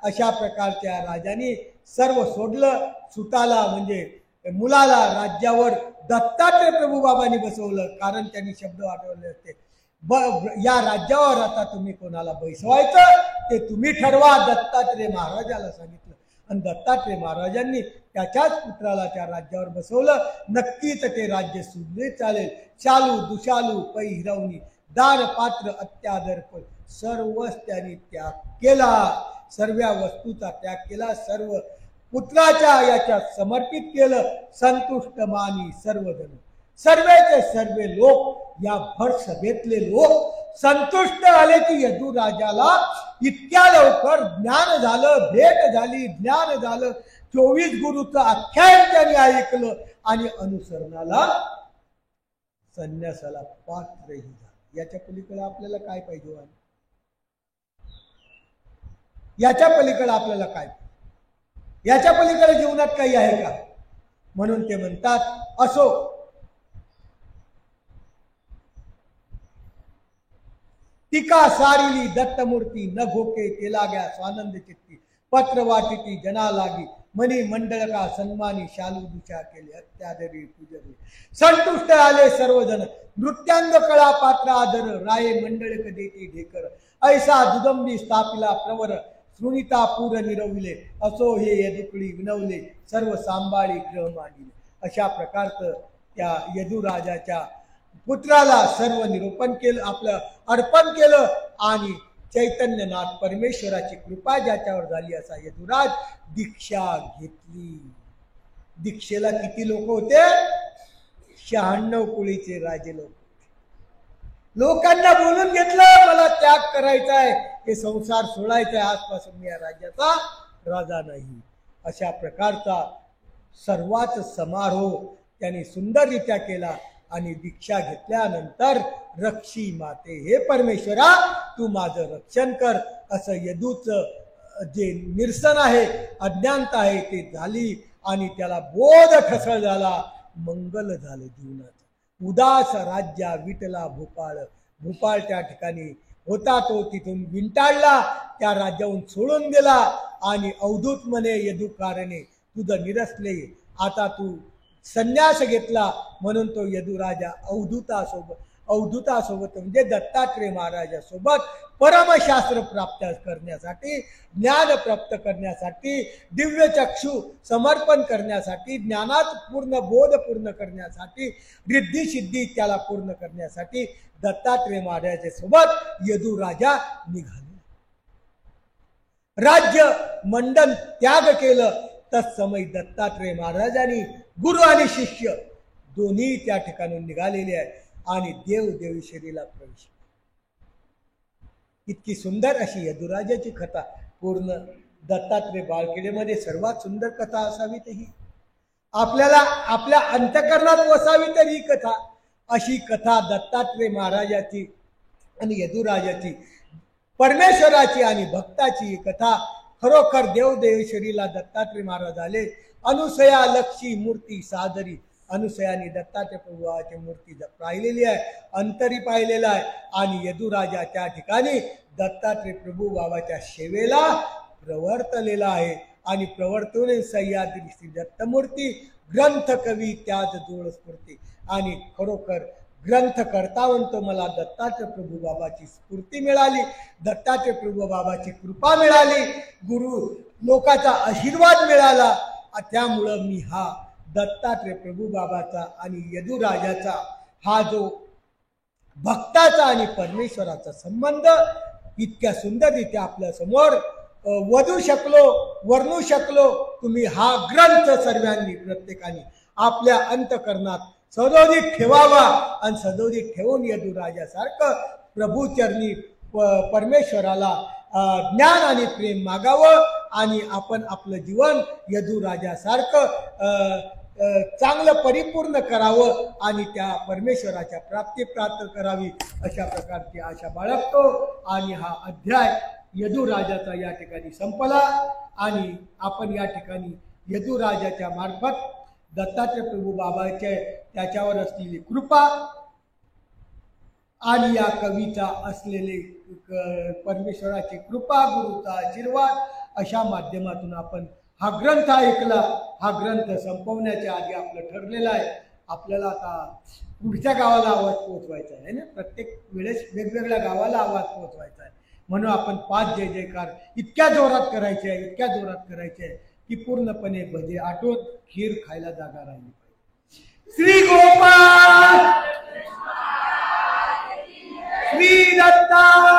अशा प्रकारच्या राजाने सर्व सोडलं. सुताला म्हणजे मुलाला राज्यावर दत्तात्रय प्रभू बाबांनी बसवलं, कारण त्यांनी शब्द वाटवले होते, या राज्यावर आता तुम्ही कोणाला बैसवायचं ते तुम्ही ठरवा. दत्तात्रय महाराजाला सांगितलं आणि दत्तात्रय महाराजांनी त्याच्याच पुत्राला त्या राज्यावर बसवलं. नक्कीच ते राज्य सुधले चालेल. चालू दुशालू पै हिरवणी दान पात्र अत्यादर सर्वच त्यांनी त्याग केला. सर्व वस्तूचा त्याग केला. सर्व पुत्राच्या याच्यात समर्पित केलं. संतुष्ट मानी सर्वजण, सर्वेचे सर्वे लोक, या भर सभेतले लोक संतुष्ट आले की यदुराजाला इतक्या लवकर ज्ञान झालं, भेट झाली, ज्ञान झालं. 24 गुरुचं आख्यान त्यांनी ऐकलं आणि अनुसरणाला संन्यासाला पात्रही झालं. याच्या पलीकडे आपल्याला काय पाहिजे? याच्या पलीकडे आपल्याला काय? याच्या पलीकडे जीवनात काही आहे का? म्हणून ते म्हणतात, असो टीका सारिली दत्तमूर्ती न घोके केला गया स्वानंद चित्ती पत्र वाटिती जना लागी मनी मंडळ का सन्मानी शालू दुषा केले अत्यादरी पूजरी संतुष्ट आले सर्वजण नृत्यांग कळा पात्र आदर राये मंडळक देती ढेकर ऐसा दुदंबी स्थापिला प्रवर सुनीता पूर निरविले असो हे यदुकळी विनवले सर्व सांभाळी ग्रह मांडिले. अशा प्रकारचं त्या यदुराजाच्या पुत्राला सर्व निरूपण केलं, आपलं अर्पण केलं आणि चैतन्यनाथ परमेश्वराची कृपा ज्याच्यावर झाली असा यदुराज दीक्षा घेतली. दीक्षेला किती लोक होते? 96 कुळीचे राजे लोक. लोकांना बोलून घेतलं, मला त्याग करायचा आहे, हे संसार सोडायचा आहे, आजपासून मी या राज्याचा राजा नाही. अशा प्रकारचा सर्वात समारोह त्यांनी सुंदररित्या केला आणि दीक्षा घेतल्यानंतर रक्षी माते, हे परमेश्वरा तू माझं रक्षण कर, असं यदूचं जे निरसन आहे, अज्ञानता आहे ते झाली आणि त्याला बोध ठसळ झाला. मंगल झालं जीवनाचं. उदास राज्या विटला भोपाळ. भोपाळ त्या ठिकाणी होता, तो तिथून विंटाळला, त्या राज्याहून सोडून गेला आणि अवधूत म्हणे यदुकारणे तुझं निरसले, आता तू संन्यास घेतला. म्हणून तो यदुराजा अवधूतासोबत म्हणजे दत्तात्रय महाराजासोबत परमशास्त्र प्राप्त करण्यासाठी, ज्ञान प्राप्त करण्यासाठी, दिव्य चक्षु समर्पण करण्यासाठी, ज्ञानात पूर्ण बोध पूर्ण करण्यासाठी, रिद्धी सिद्धी त्याला पूर्ण करण्यासाठी दत्तात्रय महाराजासोबत यदुराजा निघाले. राज्य मंडन त्याग केलं. तत्समयी दत्तात्रय महाराजांनी गुरु आणि शिष्य दोन्ही त्या ठिकाणून निघालेले आहेत आणि देवदेवेश्वरीला प्रवेश. इतकी सुंदर अशी यदुराजाची कथा पूर्ण दत्तात्रय बाळखेडेमध्ये सर्वात सुंदर कथा असावी ही आपल्याला आपल्या अंतकरणात वसावी तर ही कथा. अशी कथा दत्तात्रय महाराजाची आणि यदुराजाची, परमेश्वराची आणि भक्ताची ही कथा खरोखर देवदेवेश्वरीला दत्तात्रय महाराज आले. अनुसया लक्षी मूर्ती सादरी. अनुसयाने दत्तात्रय प्रभूची मूर्ती पाहिलेली आहे, अंतरी पाहिलेला आहे आणि यदुराजा त्या ठिकाणी दत्तात्रय प्रभू बाबाच्या सेवेला प्रवर्तलेला आहे आणि प्रवर्तवणे सह्याद्री श्री दत्तमूर्ती ग्रंथ कवी त्याच जोड स्फूर्ती. आणि खरोखर ग्रंथ करता म्हणतो मला दत्तात्रय प्रभू बाबाची स्फूर्ती मिळाली, दत्तात्रय प्रभू बाबाची कृपा मिळाली, गुरु लोकांचा आशीर्वाद मिळाला. त्यामुळं मी हा दत्तात्रय प्रभू बाबाचा आणि यदुराजाचा हा जो भक्ताचा आणि परमेश्वराचा संबंध इतक्या सुंदररित्या आपल्या समोर वधू शकलो, वर्णू शकलो. तुम्ही हा ग्रंथ सर्वांनी प्रत्येकाने आपल्या अंतकरणात सदोदित ठेवावा आणि सदोदित ठेवून यदुराजासारखं प्रभूचरणी परमेश्वराला ज्ञान आणि प्रेम मागावं आणि आपण आपलं जीवन यदुराजासारखं चांगलं परिपूर्ण करावं आणि त्या परमेश्वराच्या प्राप्ती प्राप्त करावी अशा प्रकारची आशा बाळगतो. आणि हा अध्याय यदुराजाचा या ठिकाणी संपला आणि आपण या ठिकाणी यदुराजाच्या मार्फत दत्तात्रय प्रभू बाबाचे त्याच्यावर असलेली कृपा आणि या कवीचा असलेले परमेश्वराची कृपा, गुरुचा आशीर्वाद अशा माध्यमातून आपण हा ग्रंथ ऐकला. हा ग्रंथ संपवण्याच्या आधी आपलं ठरलेलं आहे, आपल्याला आता पुढच्या गावाला आवाज पोहोचवायचा आहे ना, प्रत्येक वेळेस वेगवेगळ्या गावाला आवाज पोहोचवायचा आहे. म्हणून आपण 5 जय जयकार इतक्या जोरात करायचे आहे, इतक्या जोरात करायचे आहे की पूर्णपणे भजे आटोत खीर खायला जागा राहिली पाहिजे. श्री गोपाल, श्री दत्ता.